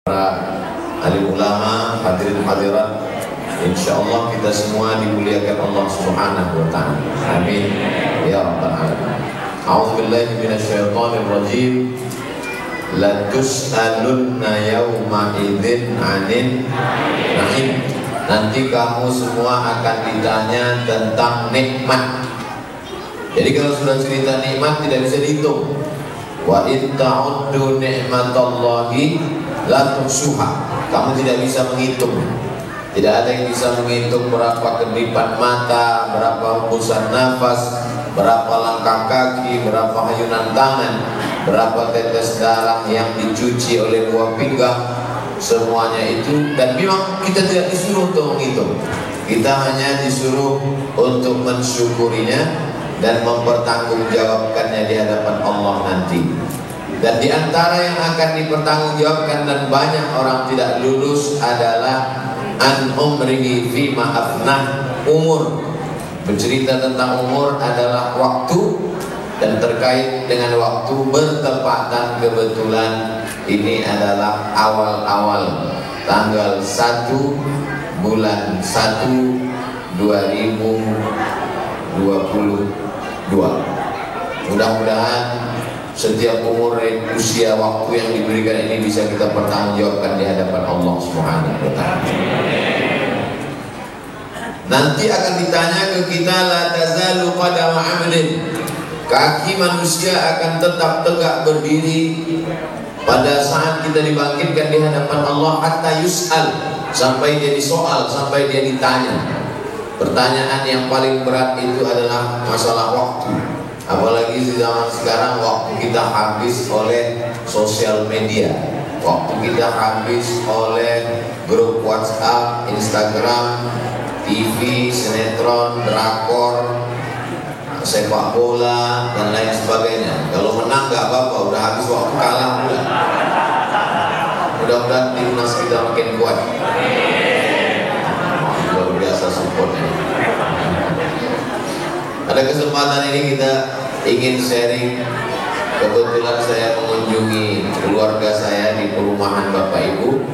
para alim ulama, hadirin hadirat, insyaallah kita semua dimuliakan Allah Subhanahu wa taala. Amin ya rabbal alamin. A'udzubillahi minasyaitonir rajim. La tus'alunna yawma idzin 'anil na'im. Nanti kamu semua akan ditanya tentang nikmat. Jadi kalau sudah cerita nikmat tidak bisa dihitung. Wa in ta'uddu ni'matallahi la tuhsuha. Kamu tidak bisa menghitung. Tidak ada yang bisa menghitung berapa kedipan mata, berapa hembusan nafas, berapa langkah kaki, berapa hayunan tangan, berapa tetes darah yang dicuci oleh buah pinggang. Semuanya itu, dan memang kita tidak disuruh untuk menghitung. Kita hanya disuruh untuk mensyukurinya dan mempertanggungjawabkannya di hadapan Allah nanti. Dan di antara yang akan dipertanggungjawabkan dan banyak orang tidak lulus adalah an umrihi fima afnah, umur. Bercerita tentang umur adalah waktu, dan terkait dengan waktu bertepatan kebetulan ini adalah awal-awal tanggal 1 bulan 1 2022. Mudah-mudahan setiap umur dan usia waktu yang diberikan ini bisa kita pertanggungjawabkan di hadapan Allah Subhanahu wa taala. Nanti akan ditanya ke kita, la tazalu qadama 'abdin. Kaki manusia akan tetap tegak berdiri pada saat kita dibangkitkan di hadapan Allah, hatta yus'al, sampai dia disoal, sampai dia ditanya. Pertanyaan yang paling berat itu adalah masalah waktu. Apalagi di zaman sekarang, waktu kita habis oleh sosial media, waktu kita habis oleh grup WhatsApp, Instagram, TV, sinetron, drakor, sepak bola, dan lain sebagainya. Kalau menang gak apa-apa, udah habis waktu, kalah pula. Mudah-mudahan timnas kita makin kuat. Luar biasa supportnya. Pada kesempatan ini kita ingin sharing. Kebetulan saya mengunjungi keluarga saya di perumahan Bapak Ibu.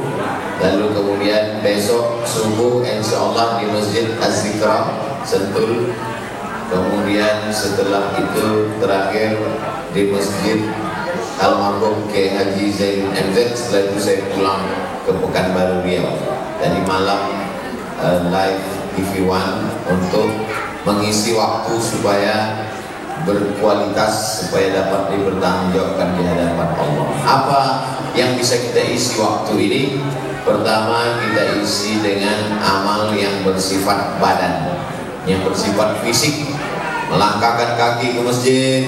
Lalu kemudian besok subuh insyaallah di Masjid Az-Zikra Sentul. Kemudian setelah itu terakhir di Masjid Almarhum Kiai Haji Zain MZ. Setelah itu saya pulang ke Pekanbaru Riau. Tadi malam live TV One untuk mengisi waktu supaya berkualitas, supaya dapat dipertanggungjawabkan di hadapan Allah. Apa yang bisa kita isi waktu ini? Pertama, kita isi dengan amal yang bersifat badan, yang bersifat fisik. Melangkahkan kaki ke masjid,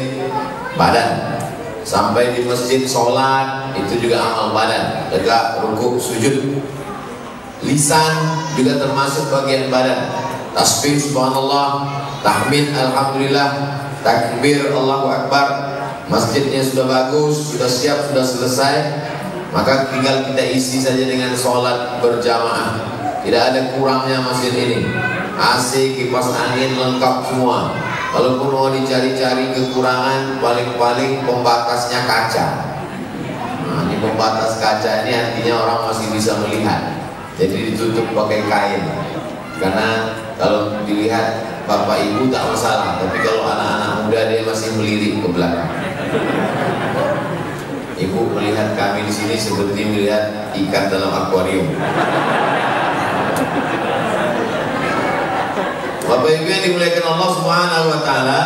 badan. Sampai di masjid sholat, itu juga amal badan. Tegak, rukuk, sujud. Lisan juga termasuk bagian badan. Tasbih subhanallah, tahmid alhamdulillah, takbir Allahu akbar. Masjidnya sudah bagus, sudah siap, sudah selesai, maka tinggal kita isi saja dengan sholat berjamaah. Tidak ada kurangnya masjid ini. AC, kipas angin lengkap semua. Kalaupun mau dicari-cari kekurangan, paling-paling pembatasnya kaca. Nah, ini pembatas kaca ini artinya orang masih bisa melihat. Jadi ditutup pakai kain. Karena kalau dilihat bapak ibu tak masalah, tapi kalau anak-anak muda dia masih melirik ke belakang. Ibu melihat kami di sini seperti melihat ikan dalam akuarium. Bapak ibu yang dimuliakan Allah Subhanahu wa taala,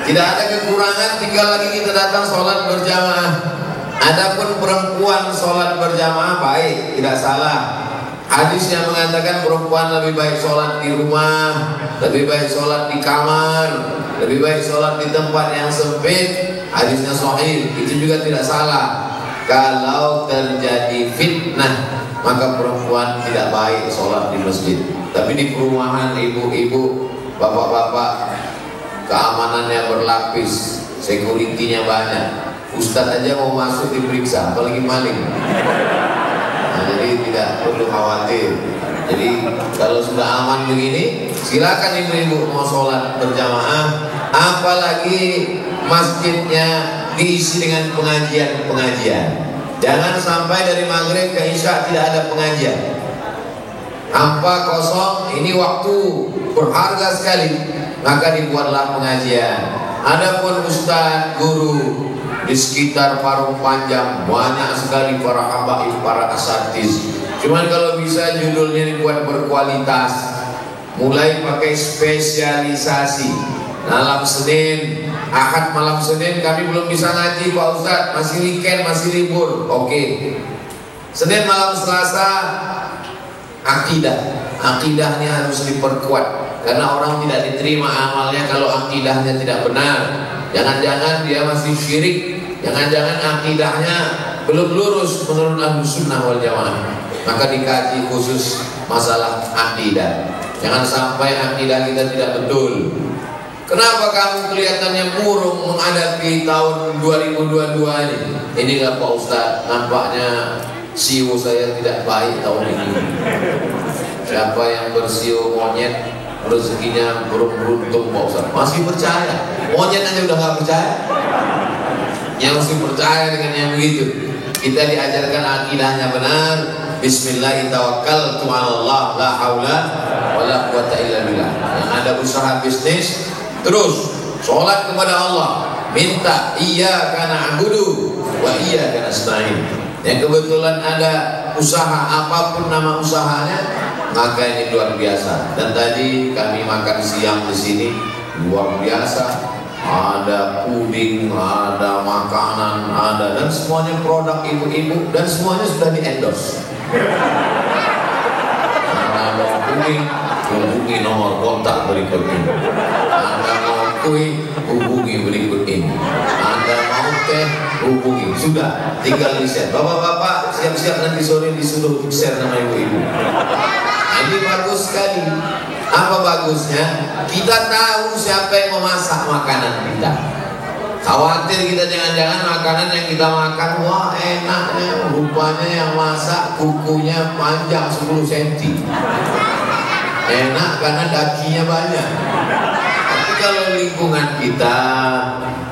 tidak ada kekurangan, tinggal lagi kita datang sholat berjamaah. Adapun perempuan sholat berjamaah baik, tidak salah. Hadis yang mengatakan perempuan lebih baik sholat di rumah, lebih baik sholat di kamar, lebih baik sholat di tempat yang sempit. Hadisnya sahih, itu juga tidak salah. Kalau terjadi fitnah, maka perempuan tidak baik sholat di masjid. Tapi di perumahan ibu-ibu, bapak-bapak, keamanannya berlapis, security-nya banyak. Ustadz aja mau masuk diperiksa, apalagi maling. Jadi tidak perlu khawatir. Jadi kalau sudah aman begini, silakan ibu-ibu mau sholat berjamaah. Apalagi masjidnya diisi dengan pengajian-pengajian. Jangan sampai dari maghrib ke isya tidak ada pengajian. Hampa kosong, ini waktu berharga sekali, maka dibuatlah pengajian. Adapun ustaz, guru di sekitar Parung Panjang banyak sekali para habaib, para asatiz. Cuman kalau bisa judulnya dibuat berkualitas, mulai pakai spesialisasi. Malam Senin, Ahad malam Senin kami belum bisa ngaji Pak Ustaz, masih weekend, masih libur. Oke. Senin malam Selasa akidahnya harus diperkuat, karena orang tidak diterima amalnya kalau akidahnya tidak benar. Jangan-jangan dia masih syirik, jangan-jangan akidahnya belum lurus menurut Ahlus Sunnah wal Jamaah. Maka dikaji khusus masalah akidah. Jangan sampai akidah kita tidak betul. Kenapa kamu kelihatannya murung menghadapi tahun 2022 ini? Ini nggak Pak Ustaz, nampaknya siu saya tidak baik tahun ini. Siapa yang bersiu monyet rezekinya beruntung Pak Ustaz. Masih percaya? Monyet aja udah nggak percaya. Yang masih percaya dengan yang begitu. Kita diajarkan akidahnya benar. Bismillahirrahmanirrahim. La haula wala quwata illa billah. Yang ada usaha bisnis, terus sholat kepada Allah, minta iyyaka na'budu wa iyyaka nasta'in. Yang kebetulan ada usaha apapun nama usahanya, maka ini luar biasa. Dan tadi kami makan siang di sini luar biasa. Ada puding, ada makanan, ada, dan semuanya produk ibu-ibu, dan semuanya sudah di-endorse. Ada puding, hubungi nomor kontak berikut ini. Anda mau kue, hubungi berikut ini. Anda mau teh, hubungi. Sudah, tinggal di-share. Bapak-bapak siap-siap nanti sore disuruh share nama ibu-ibu. Ini bagus sekali. Apa bagusnya? Kita tahu siapa yang memasak makanan kita. Khawatir kita jangan-jangan makanan yang kita makan, wah enaknya, rupanya yang masak kukunya panjang 10 cm. Enak karena dakinya banyak. Tapi kalau lingkungan kita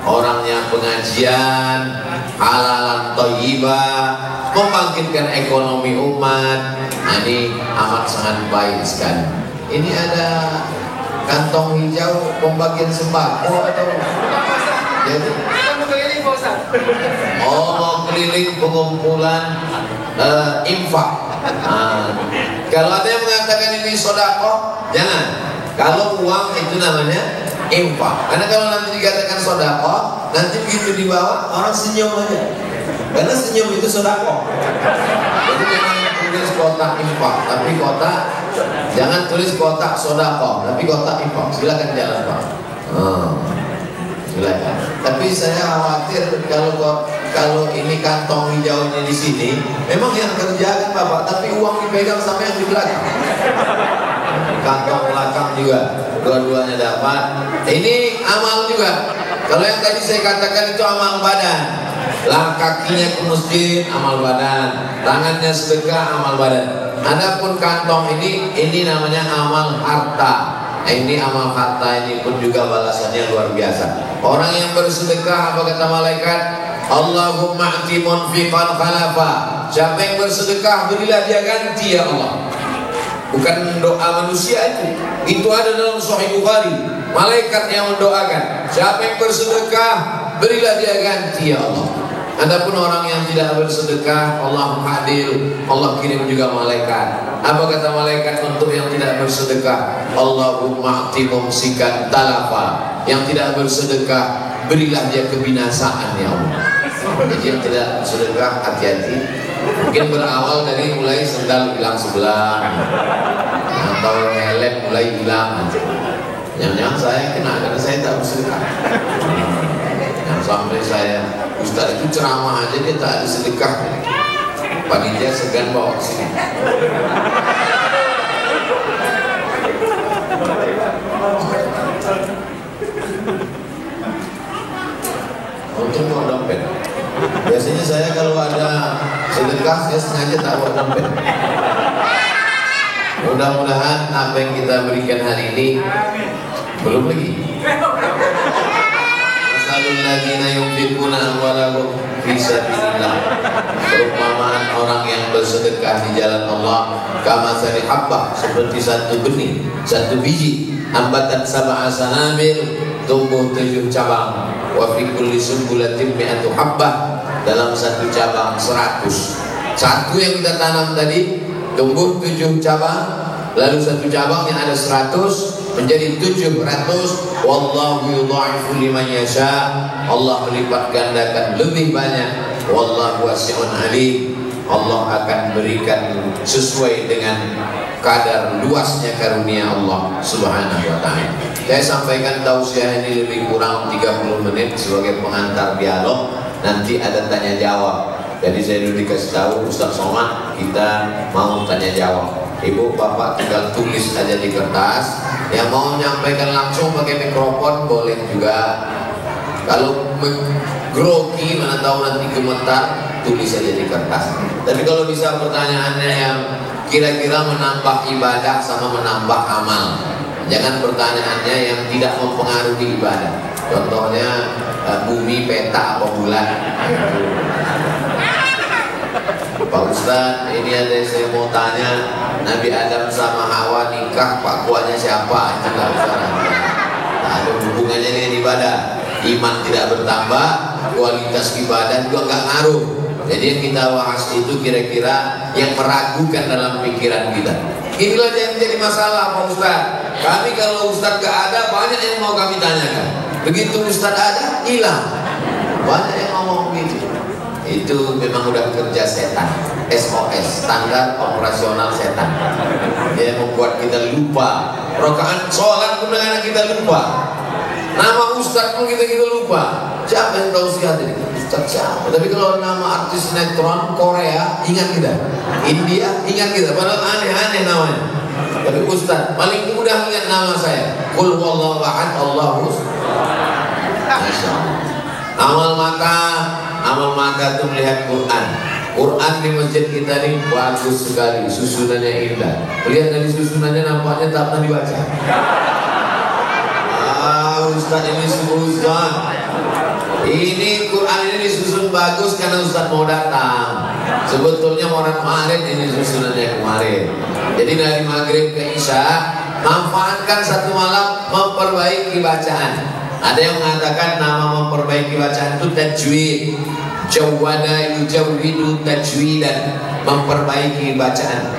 orangnya pengajian, halalan thayyibah, membangkitkan ekonomi umat, ini amat sangat baik sekali. Ini ada kantong hijau pembagian sembako atau jadi mau keliling pengumpulan infak. Kalau ada yang mengatakan ini sodako, jangan. Kalau uang itu namanya infak. Karena kalau nanti dikatakan sodako, nanti begitu dibawa orang senyum aja. Karena senyum itu sodako. Jadi jangan tulis kotak infak, tapi kotak, jangan tulis kotak sodako, tapi kotak infak. Silakan jalan Pak. Silakan. Tapi saya khawatir kalau ini kantong hijaunya di sini, memang yang kerja kan Bapak, tapi uang dipegang sama yang di belakang. Kantong belakang juga, dua-duanya dapat. Ini amal juga. Kalau yang tadi saya katakan itu amal badan. Lah kakinya ke masjid, amal badan. Tangannya sedekah, amal badan. Adapun kantong ini namanya amal harta. Ini amal harta ini pun juga balasannya luar biasa. Orang yang bersedekah, apa kata malaikat? Allahumma a'ti munfiqan khalafa. Siapa yang bersedekah, berilah dia ganti ya Allah. Bukan doa manusia itu ada dalam Sahih Bukhari. Malaikat yang mendoakan, siapa yang bersedekah, berilah dia ganti ya Allah. Adapun orang yang tidak bersedekah, Allah hadir, Allah kirim juga malaikat. Apa kata malaikat untuk yang tidak bersedekah? Allahumma a'ti mumsikan talafa. Yang tidak bersedekah, berilah dia kebinasaan ya Allah. Jadi yang tidak bersedekah, hati-hati. Mungkin berawal dari mulai sendal hilang sebelah, atau helm mulai hilang. Jangan-jangan saya kena karena saya tak bersedekah. Yang sampai saya, Ustaz itu ceramah aja dia tak ada sedekah. Panitia segan bawa ke sini. Untuk bawa dompet. Biasanya saya kalau ada sedekah saya sengaja tak bawa dompet. Mudah-mudahan apa yang kita berikan hari ini belum lagi. Masalul ladzina yunfiquna amwalahum fi sabilillah. Perumpamaan orang yang bersedekah di jalan Allah, kamatsali habbah, seperti satu benih, satu biji, ambatan sab'a sanabil, tumbuh 7 cabang, wa fi kulli sunbulatin mi'atu habbah, dalam satu cabang 100. Satu yang kita tanam tadi tumbuh 7 cabang, lalu satu cabang yang ada 100 menjadi 700. Wallahu yudha'ifu liman yasha. Allah melipat gandakan lebih banyak. Wallahu wasi'un alim. Allah akan berikan sesuai dengan kadar luasnya karunia Allah Subhanahu wa taala. Saya sampaikan tausiah ini lebih kurang 30 menit sebagai pengantar dialog. Nanti ada tanya jawab. Jadi saya dulu dikasih tahu Ustaz Somad, kita mau tanya jawab. Ibu bapak tinggal tulis aja di kertas. Yang mau menyampaikan langsung pakai mikrofon boleh juga. Kalau grogi, mana tahu nanti gemetar, tulis aja di kertas. Tapi kalau bisa pertanyaannya yang kira-kira menambah ibadah sama menambah amal. Jangan pertanyaannya yang tidak mempengaruhi ibadah. Contohnya bumi, peta, apa bulan. Pak Ustaz, ini ada yang saya mau tanya. Nabi Adam sama Hawa nikah, Pak Kuanya siapa? Itu nggak usah. Nah, ada hubungannya dengan ibadah. Iman tidak bertambah, kualitas ibadah juga nggak ngaruh. Jadi yang kita bahas itu kira-kira yang meragukan dalam pikiran kita. Inilah yang menjadi masalah Pak Ustaz. Kami kalau Ustaz nggak ada, banyak yang mau kami tanyakan. Begitu Ustaz ada, hilang. Banyak yang ngomong gitu. Itu memang udah kerja setan. SOS, standar operasional setan. Dia membuat kita lupa. Rakaat sholat pun dengan kita lupa. Nama Ustaz pun kita lupa. Siapa yang tahu siapa ini? Ustaz siapa? Tapi kalau nama artis sinetron Korea, ingat kita. India, ingat kita. Padahal aneh-aneh namanya. Tapi Ustaz paling mudah ingat nama saya. Qul huwallahu ahad, Allahu samad. Masya Allah. Amal mata itu melihat Quran. Quran di masjid kita ini bagus sekali, susunannya indah. Lihat dari susunannya nampaknya tak pernah dibaca. Ustaz ini Ustaz. Ini Quran ini disusun bagus karena Ustaz mau datang. Sebetulnya orang kemarin ini susunannya kemarin. Jadi dari maghrib ke isya, manfaatkan satu malam memperbaiki bacaan. Ada yang mengatakan nama memperbaiki bacaan itu tajwid. Jawada yujawwidu tajwidan, memperbaiki bacaan.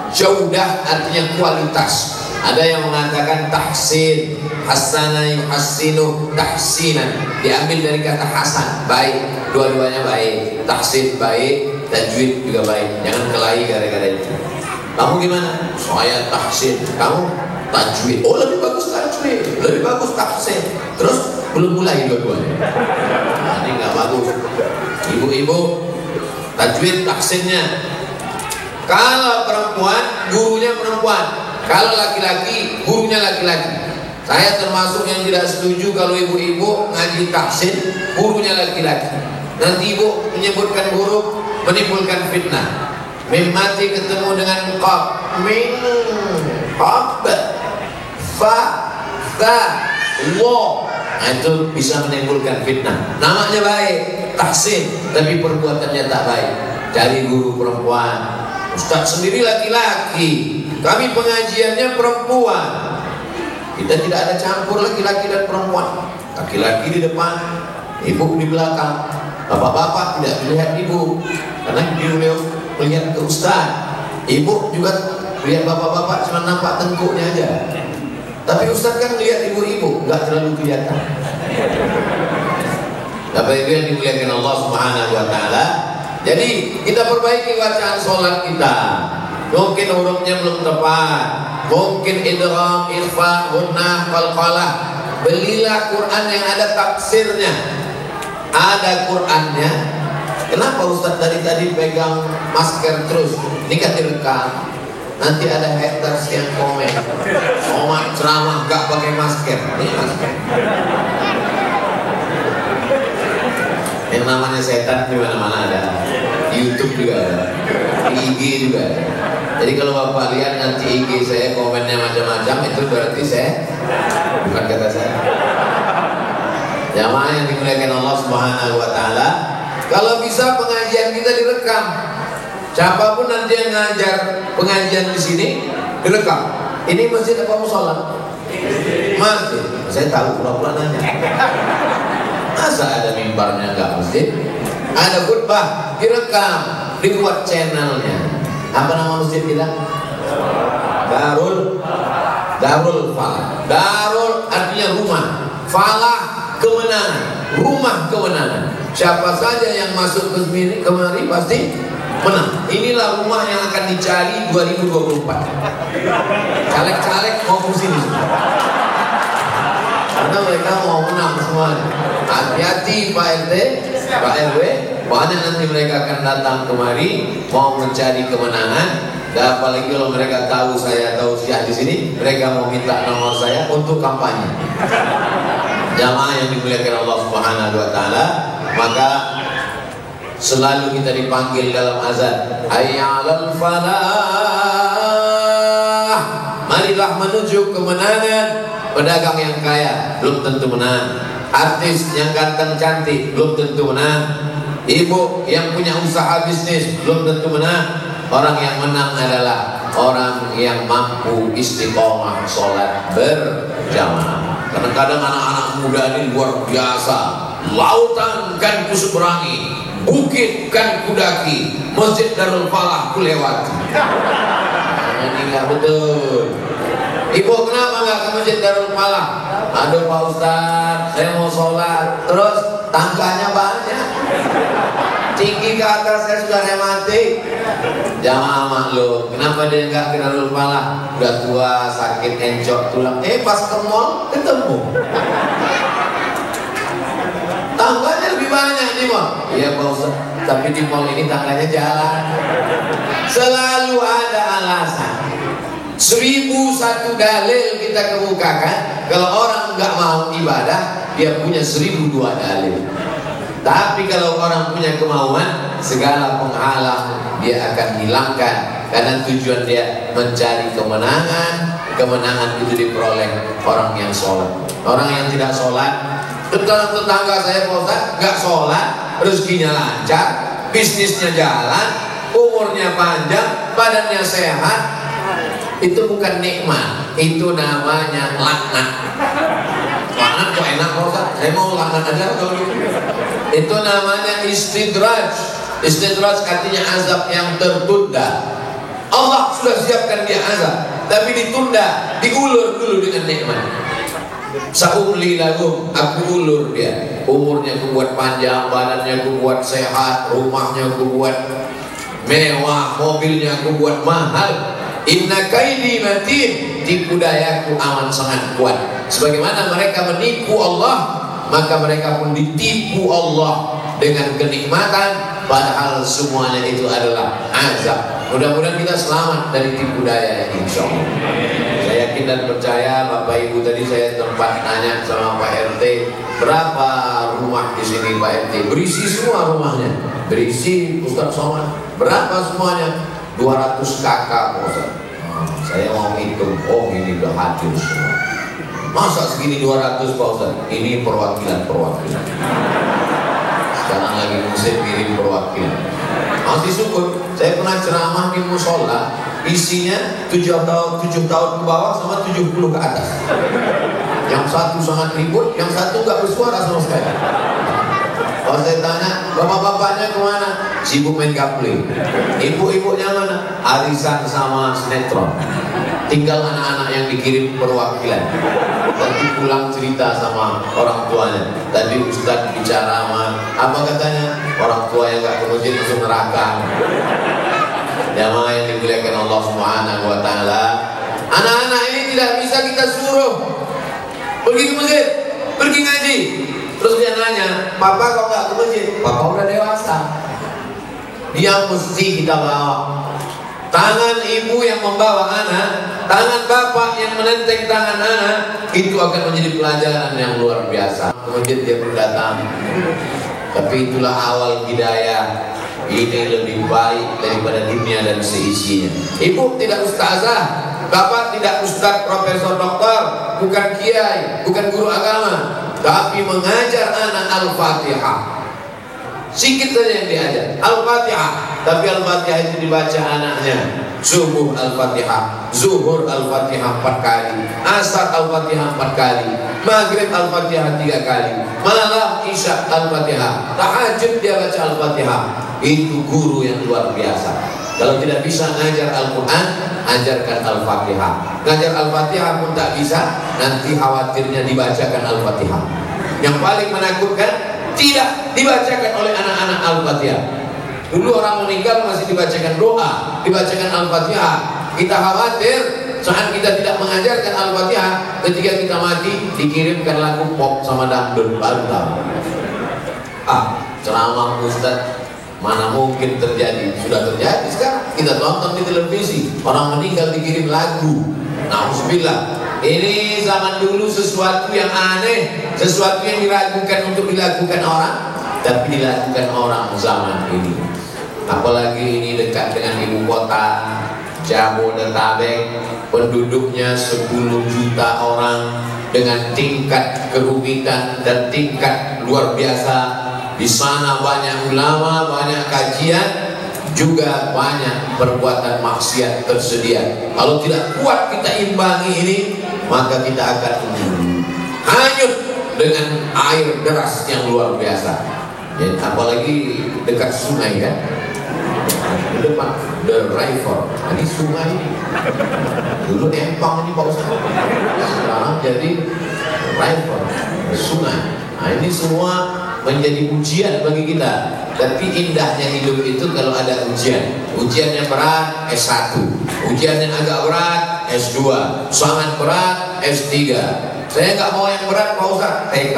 Jaudah artinya kualitas. Ada yang mengatakan tahsin, hasana yuhassinu tahsinan, diambil dari kata hasan, baik. Dua-duanya baik. Tahsin baik, tajwid juga baik. Jangan kelahi gara-gara itu. Kamu gimana? Saya tahsin, kamu tajwid. Oh, lebih bagus tajwid, lebih bagus tahsin. Terus belum mulai dua-duanya. Nah, ini nggak bagus. Ibu-ibu, tajwid tahsinnya. Kalau perempuan, gurunya perempuan. Kalau laki-laki, gurunya laki-laki. Saya termasuk yang tidak setuju kalau ibu-ibu ngaji tahsin, gurunya laki-laki. Nanti ibu menyebutkan huruf, menimbulkan fitnah. Mim mati ketemu dengan qaf, min, qaf, fa, ta, wa. Nah, itu bisa menimbulkan fitnah. Namanya baik, tahsin, tapi perbuatannya tak baik. Cari guru perempuan. Ustaz sendiri laki-laki, kami pengajiannya perempuan. Kita tidak ada campur laki-laki dan perempuan. Laki-laki di depan, ibu di belakang. Bapak-bapak tidak melihat ibu, karena beliau melihat ke Ustaz. Ibu juga lihat bapak-bapak cuma nampak tengkuknya aja. Tapi Ustaz kan lihat ibu-ibu, nggak terlalu kelihatan. Bapak Ibu yang dimuliakan Allah Subhanahu wa taala. Jadi kita perbaiki bacaan sholat kita. Mungkin hurufnya belum tepat, mungkin idgham, ikhfa, gunnah, qalqalah. Belilah Quran yang ada tafsirnya, ada Qurannya. Kenapa Ustaz tadi pegang masker terus? Ini kan direkam. Nanti ada haters yang komen, Somad ceramah gak pakai masker. Ini masker. Yang namanya setan di mana-mana ada. Di YouTube juga ada, di IG juga ada. Jadi kalau Bapak lihat nanti IG saya komennya macam-macam, itu berarti saya, bukan kata saya. Jamaah yang dimuliakan Allah Subhanahu wa taala, kalau bisa pengajian kita direkam. Siapapun nanti yang ngajar pengajian di sini direkam. Ini masjid apa musola? Masjid. Saya tahu pura-pura nanya. Masa ada mimbarnya enggak masjid? Ada khutbah direkam, dibuat channelnya. Apa nama masjid kita? Darul Falah. Darul artinya rumah, falah kemenangan, rumah kemenangan. Siapa saja yang masuk ke sini kemari pasti menang. Inilah rumah yang akan dicari 2024. Caleg-caleg mau ke sini semua. Karena mereka mau menang semuanya. Hati-hati Pak RT, Pak RW, banyak nanti mereka akan datang kemari mau mencari kemenangan. Dan apalagi kalau mereka tahu saya tausiah di sini, mereka mau minta nomor saya untuk kampanye. Jamaah yang dimuliakan Allah Subhanahu wa taala, maka selalu kita dipanggil dalam azan, hayya 'alal falah. Marilah menuju kemenangan. Pedagang yang kaya belum tentu menang. Artis yang ganteng cantik belum tentu menang. Ibu yang punya usaha bisnis belum tentu menang. Orang yang menang adalah orang yang mampu istiqomah sholat berjamaah. Kadang-kadang anak-anak muda ini luar biasa. Lautan kan kuseberangi, bukit kan kudaki, Masjid Darul Falah kulewati. Ini nggak betul. Ibu kenapa nggak ke Masjid Darul Falah? Aduh Pak Ustadz, saya mau sholat. Terus tangganya banyak, tinggi ke atas, saya sudah rematik. Jamaah maklum, kenapa dia nggak ke Darul Falah? Udah tua, sakit, encok tulang. Pas ke mall ketemu. Tangganya lebih banyak nih mall. Iya Pak Ustadz, tapi di mall ini tangganya jalan. Selalu ada alasan. 1001 dalil kita kemukakan. Kalau orang nggak mau ibadah, dia punya 1002 dalil. Tapi kalau orang punya kemauan, segala penghalang dia akan hilangkan. Karena tujuan dia mencari kemenangan. Kemenangan itu diperoleh orang yang sholat. Orang yang tidak sholat, tetangga saya Pak Ustadz nggak sholat, rezekinya lancar, bisnisnya jalan, umurnya panjang, badannya sehat. Itu bukan nikmat, itu namanya laknat. Laknat kok enak Pak Ustadz? Saya mau laknat aja kalau gitu. Itu namanya istidraj. Istidraj artinya azab yang tertunda. Allah sudah siapkan dia azab, tapi ditunda, diulur dulu dengan nikmat. Saumli lahum, aku ulur dia. Umurnya aku buat panjang, badannya aku buat sehat, rumahnya aku buat mewah, mobilnya aku buat mahal. Inna kaidi matin, tipu dayaku aman sangat kuat. Sebagaimana mereka menipu Allah, maka mereka pun ditipu Allah dengan kenikmatan, padahal semuanya itu adalah azab. Mudah-mudahan kita selamat dari tipu daya, insya Allah. Saya yakin dan percaya Bapak Ibu, tadi saya tempat nanya sama Pak RT, berapa rumah di sini Pak RT? Berisi semua rumahnya, berisi Ustaz Somad. Berapa semuanya? 200 kakak Ustaz. Saya mau hitung, oh ini udah hadir semua. Masa segini 200 Pak Ustaz? Ini perwakilan-perwakilan. Sekarang lagi musim kirim perwakilan. Masih syukur, saya pernah ceramah di musola, isinya 7 tahun ke bawah sama 70 ke atas. Yang satu sangat ribut, yang satu nggak bersuara sama sekali. Kalau saya tanya, bapak-bapaknya kemana? Sibuk main kapling. Ibu-ibunya mana? Arisan sama sinetron. Tinggal anak-anak yang dikirim perwakilan. Nanti pulang cerita sama orang tuanya. Tadi Ustadz bicara sama, apa katanya? Orang tua yang gak ke masjid masuk neraka. Jamaah yang dimuliakan Allah Subhanahu wa taala. Anak-anak ini tidak bisa kita suruh pergi ke masjid, pergi ngaji. Terus dia nanya, papa kok gak ke masjid? Papa udah dewasa. Dia mesti kita bawa. Tangan ibu yang membawa anak, tangan bapak yang menenteng tangan anak, itu akan menjadi pelajaran yang luar biasa. Ke masjid dia perlu datang. Tapi itulah awal hidayah. Ini lebih baik daripada dunia dan seisinya. Ibu tidak ustazah, bapak tidak ustaz, profesor, doktor, bukan kiai, bukan guru agama. tapi mengajar anak Al-Fatihah. Sikit saja yang diajar Al-Fatihah, tapi Al-Fatihah itu dibaca anaknya subuh Al-Fatihah, zuhur Al-Fatihah 4 kali, asar Al-Fatihah 4 kali, maghrib Al-Fatihah 3 kali, malam isya Al-Fatihah, tahajud dia baca Al-Fatihah. Itu guru yang luar biasa. Kalau tidak bisa ngajar Al-Quran, ajarkan Al-Fatihah. Ngajar Al-Fatihah pun tak bisa, nanti khawatirnya dibacakan Al-Fatihah. Yang paling menakutkan, tidak dibacakan oleh anak-anak Al-Fatihah. Dulu orang meninggal masih dibacakan doa, dibacakan Al-Fatihah. Kita khawatir saat kita tidak mengajarkan Al-Fatihah, ketika kita mati dikirimkan lagu pop sama dangdut, baru tahu. Ceramah Ustaz mana mungkin terjadi? Sudah terjadi sekarang. Kita tonton di televisi, orang meninggal dikirim lagu. Nauzubillah. Ini zaman dulu sesuatu yang aneh, sesuatu yang diragukan untuk dilakukan orang, tapi dilakukan orang zaman ini. Apalagi ini dekat dengan ibu kota Jabodetabek, penduduknya 10 juta orang, dengan tingkat kerumitan dan tingkat luar biasa. Di sana banyak ulama, banyak kajian, juga banyak perbuatan maksiat tersedia. Kalau tidak kuat kita imbangi ini, maka kita akan hanyut dengan air deras yang luar biasa. Ya, apalagi dekat sungai kan, di depan the river, ini sungai ini. Dulu empang ini Pak Ustaz, sekarang jadi river, sungai. Nah ini semua menjadi ujian bagi kita. Tapi indahnya hidup itu kalau ada ujian. Ujian yang berat S1, ujian yang agak berat S2, sangat berat S3. Saya nggak mau yang berat Pak Ustaz, TK.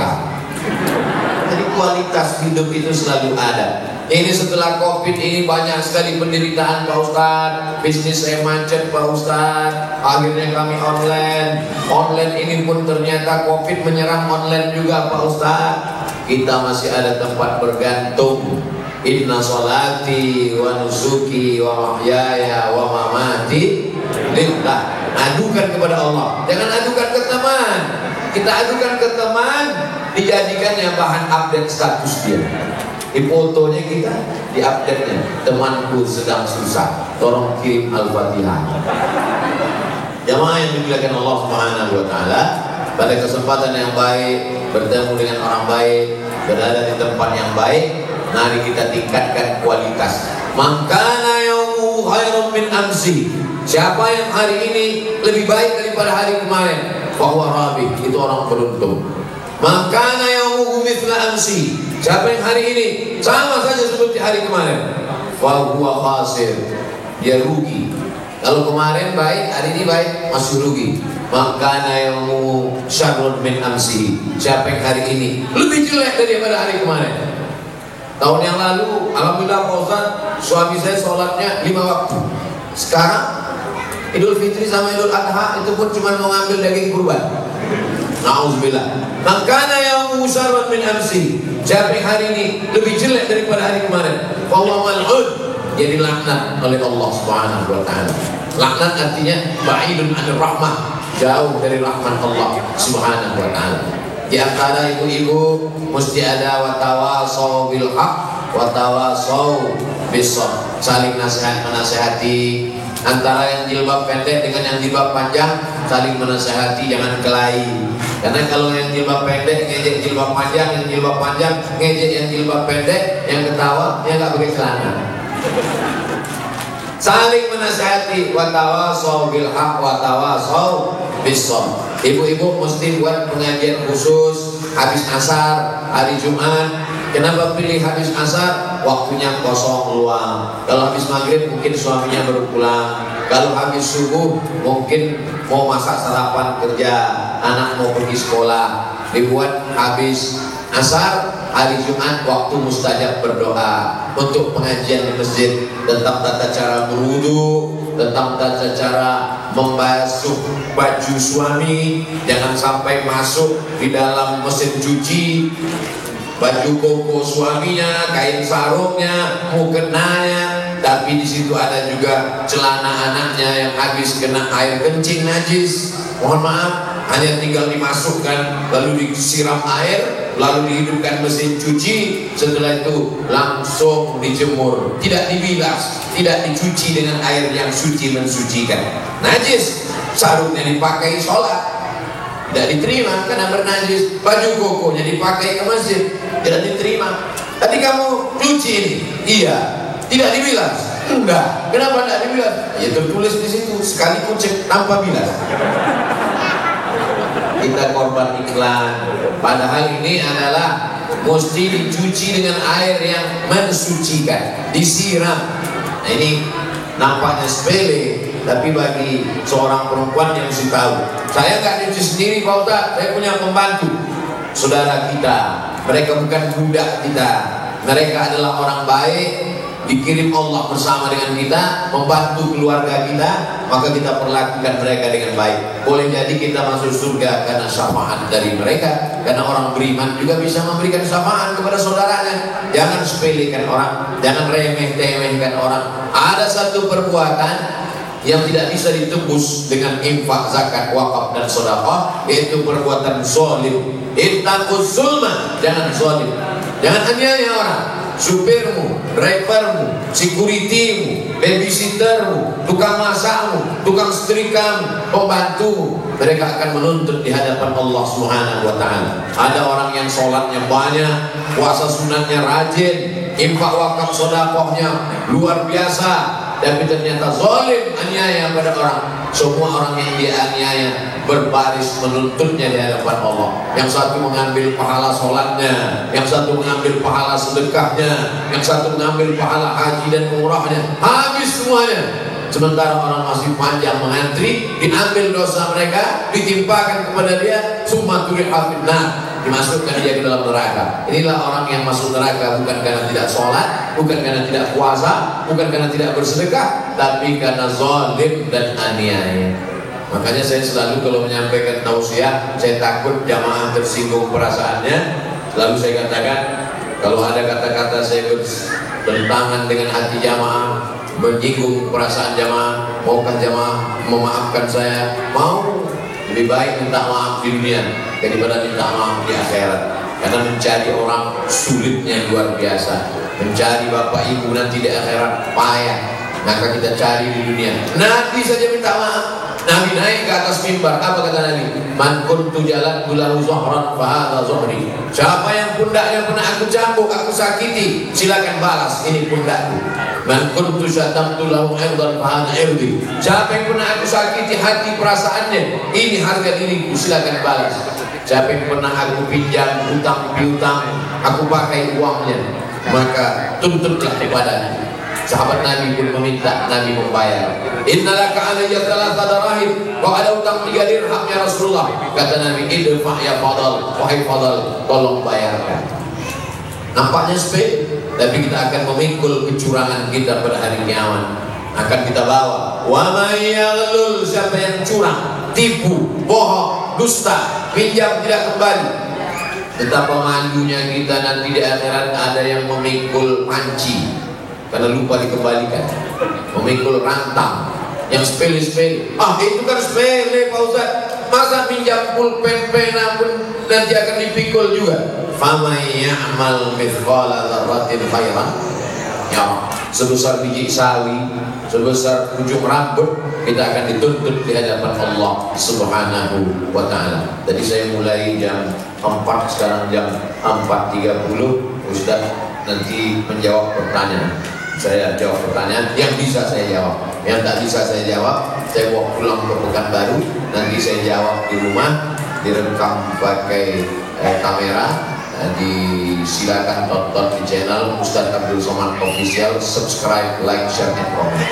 Jadi kualitas hidup itu selalu ada. Ini setelah Covid ini banyak sekali penderitaan Pak Ustaz. Bisnis saya macet Pak Ustaz. Akhirnya kami online. Online ini pun ternyata Covid menyerang online juga Pak Ustaz. Kita masih ada tempat bergantung. Inna sholati wa nusuki wa mahyaya wa mamati lillah. Adukan kepada Allah. Jangan adukan ke teman. Kita adukan ke teman, dijadikannya bahan update status dia. Di fotonya kita, di update-nya, temanku sedang susah, tolong kirim Al-Fatihah. Jamaah yang dimuliakan Allah Subhanahu wa taala, pada kesempatan yang baik, bertemu dengan orang baik, berada di tempat yang baik, mari kita tingkatkan kualitas. Makana yaumu khairun min amsi. Siapa yang hari ini lebih baik daripada hari kemarin, bahwa rabih, itu orang beruntung. Makana yaumu mithla amsi. Siapa yang hari ini sama saja seperti hari kemarin, fahuwa khasir, dia rugi. Kalau kemarin baik, hari ini baik, masih rugi. Makana yaumu syarrun min amsi. Siapa yang hari ini lebih jelek daripada hari kemarin. Tahun yang lalu, alhamdulillah Pak Ustaz, suami saya sholatnya 5 waktu. Sekarang Idul Fitri sama Idul Adha itu pun cuma mau ngambil daging kurban. Na'udzubillah. Makana yaumu syarrun min amsi. Siapa yang hari ini lebih jelek daripada hari kemarin, fahuwa mal'un, jadi laknat oleh Allah Subhanahu wa taala. Laknat artinya ba'idun 'anir rahmah, jauh dari rahmat Allah Subhanahu wa taala. Di antara ibu-ibu mesti ada watawasau bil haq, watawasau bis sabr, saling nasihat menasihati. Antara yang jilbab pendek dengan yang jilbab panjang, saling menasihati, jangan kelahi. Karena kalau yang jilbab pendek ngejek jilbab panjang, yang jilbab panjang ngejek yang jilbab pendek, yang ketawa yang nggak pakai celana. Saling menasihati, watawasau bil haq, watawasau bis sabr. Ibu-ibu mesti buat pengajian khusus habis asar, hari Jumat. Kenapa pilih habis asar? Waktunya kosong luang. Kalau habis maghrib mungkin suaminya baru pulang. Kalau habis subuh mungkin mau masak sarapan kerja, anak mau pergi sekolah. Dibuat habis asar, hari Jumat waktu mustajab berdoa. Untuk pengajian di masjid tentang tata cara berwudu, tentang tata cara membasuh baju suami, jangan sampai masuk di dalam mesin cuci baju koko suaminya, kain sarungnya, mukenanya, tapi di situ ada juga celana anaknya yang habis kena air kencing najis. Mohon maaf, hanya tinggal dimasukkan lalu disiram air, lalu dihidupkan mesin cuci, setelah itu langsung dijemur, tidak dibilas, tidak dicuci dengan air yang suci mensucikan. Najis, sarungnya dipakai sholat tidak diterima karena bernajis, baju kokonya dipakai ke masjid tidak diterima. Tadi kamu cuci ini, iya, tidak dibilas, enggak, kenapa tidak dibilas? Ya tertulis di situ sekali kucek tanpa bilas. Kita korban iklan, padahal ini adalah mesti dicuci dengan air yang mensucikan, disiram. Nah, ini nampaknya sepele, tapi bagi seorang perempuan yang mesti tahu. Saya nggak nyuci sendiri Pak Ustaz, saya punya pembantu, saudara kita. Mereka bukan budak kita, mereka adalah orang baik, dikirim Allah bersama dengan kita, membantu keluarga kita, maka kita perlakukan mereka dengan baik. Boleh jadi kita masuk surga karena syafaat dari mereka, karena orang beriman juga bisa memberikan syafaat kepada saudaranya. Jangan sepelekan orang, jangan remeh-temehkan orang. Ada satu perbuatan yang tidak bisa ditebus dengan infak, zakat, wakaf dan sedekah, yaitu perbuatan zalim. Ittaquz zulma, jangan zalim, jangan aniaya orang. Supirmu, drivermu, securitymu, babysittermu, tukang masakmu, tukang setrikamu, pembantu, mereka akan menuntut di hadapan Allah Subhanahu wa Ta'ala. Ada orang yang sholatnya banyak, puasa sunatnya rajin, infak wakaf sedekahnya luar biasa, tapi ternyata zalim, aniaya pada orang. Semua orang yang dianiaya berbaris menuntutnya di hadapan Allah. Yang satu mengambil pahala sholatnya, yang satu mengambil pahala sedekahnya, yang satu mengambil pahala haji dan umrahnya, habis semuanya. Sementara orang masih panjang mengantri, diambil dosa mereka, ditimpakan kepada dia, summa turiha finnar, dimasukkan dia ke dalam neraka. Inilah orang yang masuk neraka bukan karena tidak sholat, bukan karena tidak puasa, bukan karena tidak bersedekah, tapi karena zalim dan aniaya. Makanya saya selalu kalau menyampaikan tausiah, saya takut jamaah tersinggung perasaannya. Lalu saya katakan, kalau ada kata-kata saya bertentangan dengan hati jamaah, menyinggung perasaan jamaah, maukah jamaah memaafkan saya? Mau, lebih baik minta maaf di dunia daripada minta maaf di akhirat. Karena mencari orang sulitnya luar biasa, mencari bapak ibu nanti di akhirat payah. Maka kita cari di dunia. Nabi saja minta maaf. Nabi naik ke atas mimbar, apa kata Nabi? Man kuntu jalan lahu zuhran fa hadza zuhri. Siapa yang pundaknya pernah aku cambuk, aku sakiti, silakan balas, ini pundakku. Man kuntu syatamtu lahu irdan fa hadza irdi. Siapa yang pernah aku sakiti hati perasaannya, ini harga diriku, silakan balas. Siapa yang pernah aku pinjam hutang piutang, aku pakai uangnya, maka tuntutlah kepadanya. Sahabat Nabi pun meminta, Nabi membayar. Innalaka alayya thalatha darahim, kau ada utang 3 dirham ya Rasulullah. Kata Nabi, idfa ya fadal, wahai fadal, tolong bayarkan. Nampaknya sepele, tapi kita akan memikul kecurangan kita pada hari kiamat. Akan kita bawa. Wa may yaghlul, siapa yang curang, tipu, bohong, dusta, pinjam tidak kembali. Betapa malunya kita nanti di akhirat. Ada yang memikul panci karena lupa dikembalikan, memikul rantang yang sepele-sepele. Ah, itu kan sepele Pak Ustaz, masa pinjam pulpen pena pun nanti akan dipikul juga. Famay ya'mal mithqala dzarratin khairan ya, sebesar biji sawi, sebesar ujung rambut, kita akan dituntut di hadapan Allah Subhanahu wa Ta'ala. Tadi saya mulai jam 4, sekarang jam 4.30. Ustaz nanti menjawab pertanyaan. Saya jawab pertanyaan yang bisa saya jawab, yang tak bisa saya jawab saya bawa pulang ke Pekanbaru, nanti saya jawab di rumah, direkam pakai kamera. Silakan tonton di channel Ustaz Abdul Somad Official, subscribe, like, share, and comment.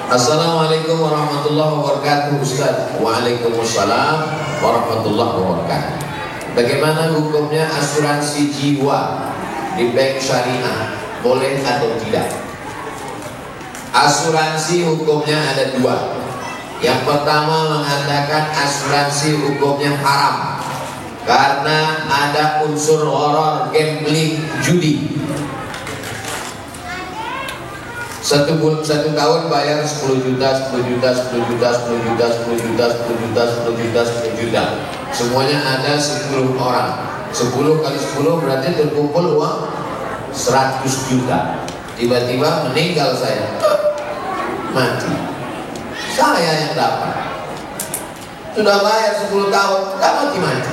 Assalamualaikum warahmatullahi wabarakatuh Ustaz. Waalaikumsalam warahmatullahi wabarakatuh. Bagaimana hukumnya asuransi jiwa di bank syariah, boleh atau tidak? Asuransi hukumnya ada 2. Yang pertama mengatakan asuransi hukumnya haram karena ada unsur horor, gambling, judi. Satu tahun bayar 10 juta, 10 juta, 10 juta, 10 juta, 10 juta, 10 juta, 10 juta, 10 juta. Semuanya ada 10 orang. 10 kali 10 berarti terkumpul uang 100 juta. Tiba-tiba meninggal saya, mati. Saya yang dapat. Sudah bayar 10 tahun, tak mati-mati.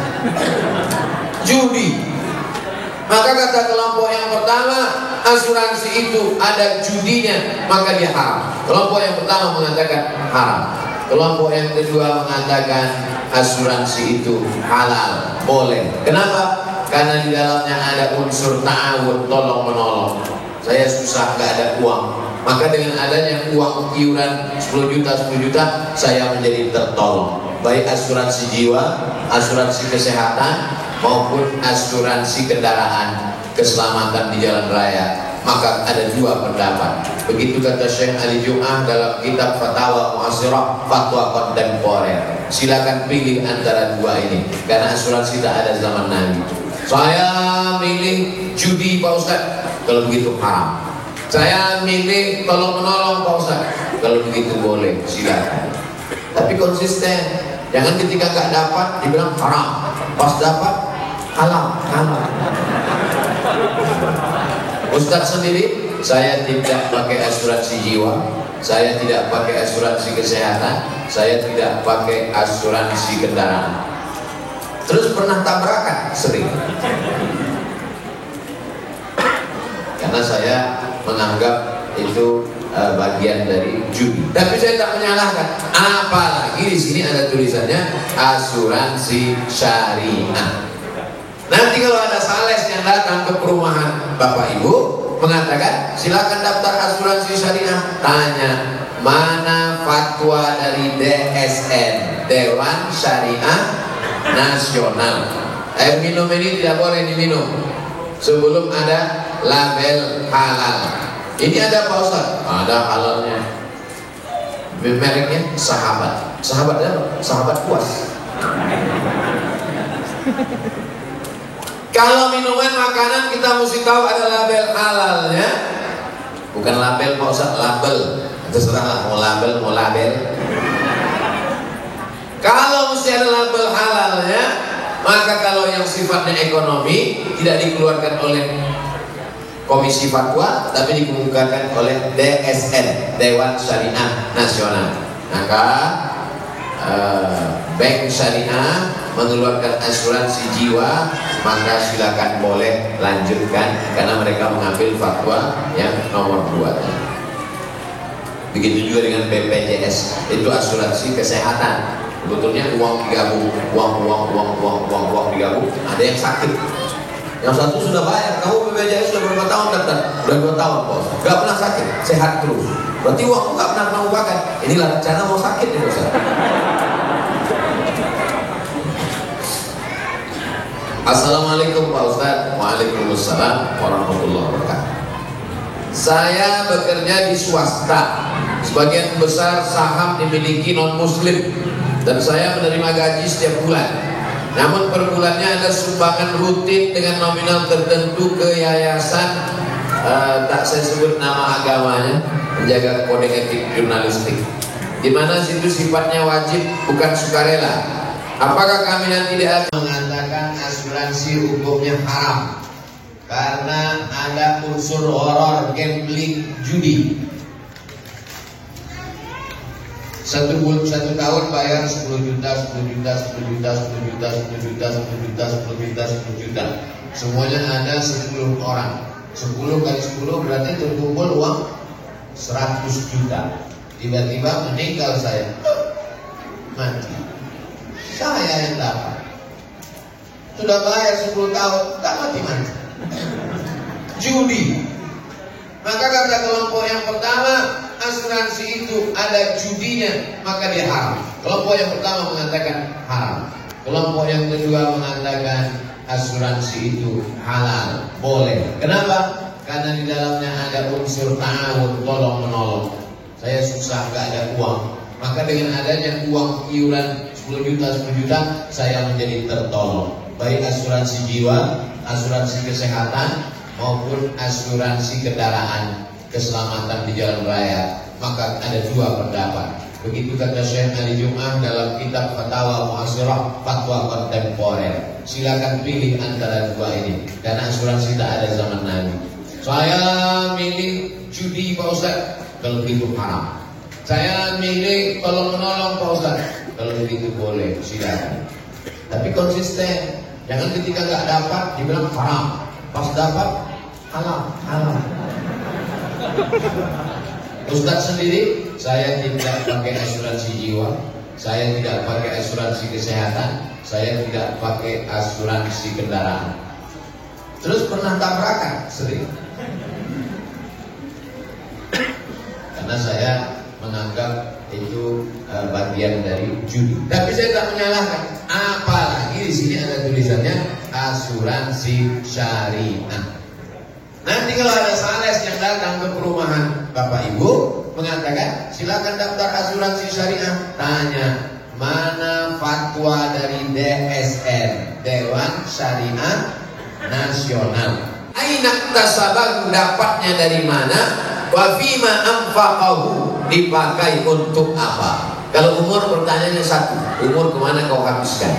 Judi. Maka kata kelompok yang pertama, asuransi itu ada judinya, maka dia haram. Kelompok yang pertama mengatakan haram. Kelompok yang kedua mengatakan asuransi itu halal, boleh. Kenapa? Karena di dalamnya ada unsur ta'awun, tolong menolong. Saya susah, nggak ada uang. Maka dengan adanya uang iuran 10 juta, 10 juta, saya menjadi tertolong. Baik asuransi jiwa, asuransi kesehatan, maupun asuransi kendaraan, keselamatan di jalan raya. Maka ada dua pendapat. Begitu kata Syekh Ali Jum'ah dalam kitab Fatawa Mu'asirah, fatwa kontemporer. Silakan pilih antara dua ini, karena asuransi tak ada zaman Nabi. Saya milih judi Pak Ustaz, kalau begitu haram. Saya milih tolong menolong Pak Ustaz, kalau begitu boleh, silakan. Tapi konsisten, jangan ketika nggak dapat dibilang haram, pas dapat halal. Ustaz sendiri, saya tidak pakai asuransi jiwa, saya tidak pakai asuransi kesehatan, saya tidak pakai asuransi kendaraan. Terus pernah tabrakan? Sering. Karena saya menganggap itu bagian dari judi. Tapi saya tak menyalahkan. Apalagi di sini ada tulisannya asuransi syariah. Nanti kalau ada sales yang datang ke perumahan Bapak Ibu mengatakan silakan daftar asuransi syariah, tanya mana fatwa dari DSN, Dewan Syariah Nasional. Air minum ini tidak boleh diminum sebelum ada label halal. Ini ada Pak Ustaz? Ada halalnya. Mereknya Sahabat. Sahabat apa? Sahabat puas. Kalau minuman makanan kita mesti tahu ada label halalnya. Bukan label Pak Ustaz, label. Terserah mau label, mau label. Kalau mesti ada label halalnya, maka kalau yang sifatnya ekonomi tidak dikeluarkan oleh Komisi Fatwa, tapi dikemukakan oleh DSN, Dewan Syariah Nasional. Maka Bank Syariah mengeluarkan asuransi jiwa, maka silakan boleh lanjutkan karena mereka mengambil fatwa yang nomor 2. Begitu juga dengan BPJS, itu asuransi kesehatan. Sebetulnya uang digabung, uang digabung. Ada yang sakit, yang satu sudah bayar. Kamu BPJS sudah berapa tahun daftar? Sudah 2 tahun bos, gak pernah sakit, sehat terus. Berarti uangmu gak pernah kamu pakai. Inilah rencana mau sakit nih bos. Assalamualaikum Pak Ustaz. Waalaikumsalam warahmatullahi wabarakatuh. Saya bekerja di swasta. Sebagian besar saham dimiliki non muslim dan saya menerima gaji setiap bulan. Namun per bulannya ada sumbangan rutin dengan nominal tertentu ke yayasan, tak saya sebut nama agamanya, menjaga kode etik jurnalistik, di mana situ sifatnya wajib bukan sukarela. Apakah kami nanti tidak mengatakan asuransi hukumnya haram karena ada unsur horor, gambling, judi? Satu tahun bayar 10 juta, 10 juta, 10 juta, 10 juta, 10 juta, 10 juta, 10 juta, 10 juta. Semuanya ada 10 orang. 10 kali 10 berarti terkumpul uang 100 juta. Tiba-tiba meninggal saya, mati. Saya yang dapat. Sudah bayar 10 tahun, tak mati-mati. Judi. Maka kata kelompok yang pertama, asuransi itu ada judinya, maka dia haram. Kelompok yang pertama mengatakan haram. Kelompok yang kedua mengatakan asuransi itu halal, boleh. Kenapa? Karena di dalamnya ada unsur ta'awun, tolong menolong. Saya susah, gak ada uang. Maka dengan adanya uang iuran 10 juta, 10 juta, saya menjadi tertolong. Baik asuransi jiwa, asuransi kesehatan, maupun asuransi kendaraan, keselamatan di jalan raya, maka ada dua pendapat. Begitu kata Syekh Ali Jum'ah dalam kitab Fatwa Mu'asirah, fatwa kontemporer. Silakan pilih antara dua ini, karena asuransi tak ada zaman Nabi. Saya milih judi Pak Ustaz, kalau begitu haram. Saya milih tolong menolong Pak Ustaz, kalau begitu boleh, silakan. Tapi konsisten, jangan ketika nggak dapat dibilang haram, pas dapat halal, halal. Ustaz sendiri, saya tidak pakai asuransi jiwa, saya tidak pakai asuransi kesehatan, saya tidak pakai asuransi kendaraan. Terus pernah tabrakan? Sering. Karena saya menganggap itu bagian dari judi. Tapi saya tak menyalahkan. Apalagi di sini ada tulisannya asuransi syariah. Nanti kalau ada sales yang datang ke perumahan Bapak Ibu mengatakan silakan daftar asuransi syariah, tanya mana fatwa dari DSN, Dewan Syariah Nasional. Aina tasabah, dapatnya dari mana? Wa fima anfaqahu, dipakai untuk apa? Kalau umur pertanyaannya satu, umur kemana kau habiskan?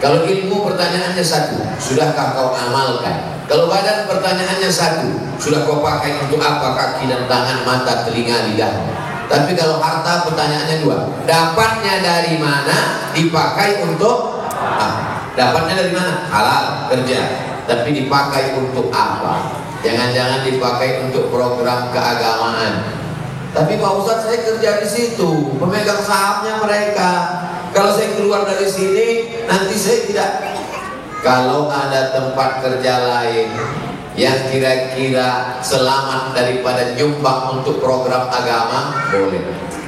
Kalau ilmu pertanyaannya satu, sudahkah kau amalkan? Kalau badan pertanyaannya satu, sudah kau pakai untuk apa kaki dan tangan, mata, telinga, lidah? Tapi kalau harta pertanyaannya dua, dapatnya dari mana, dipakai untuk apa? Dapatnya dari mana? Halal, kerja. Tapi dipakai untuk apa? Jangan-jangan dipakai untuk program keagamaan. Tapi Pak Ustadz, saya kerja di situ, pemegang sahamnya mereka. Kalau saya keluar dari sini, nanti saya tidak. Kalau ada tempat kerja lain yang kira-kira selamat daripada nyumbang untuk program agama, boleh.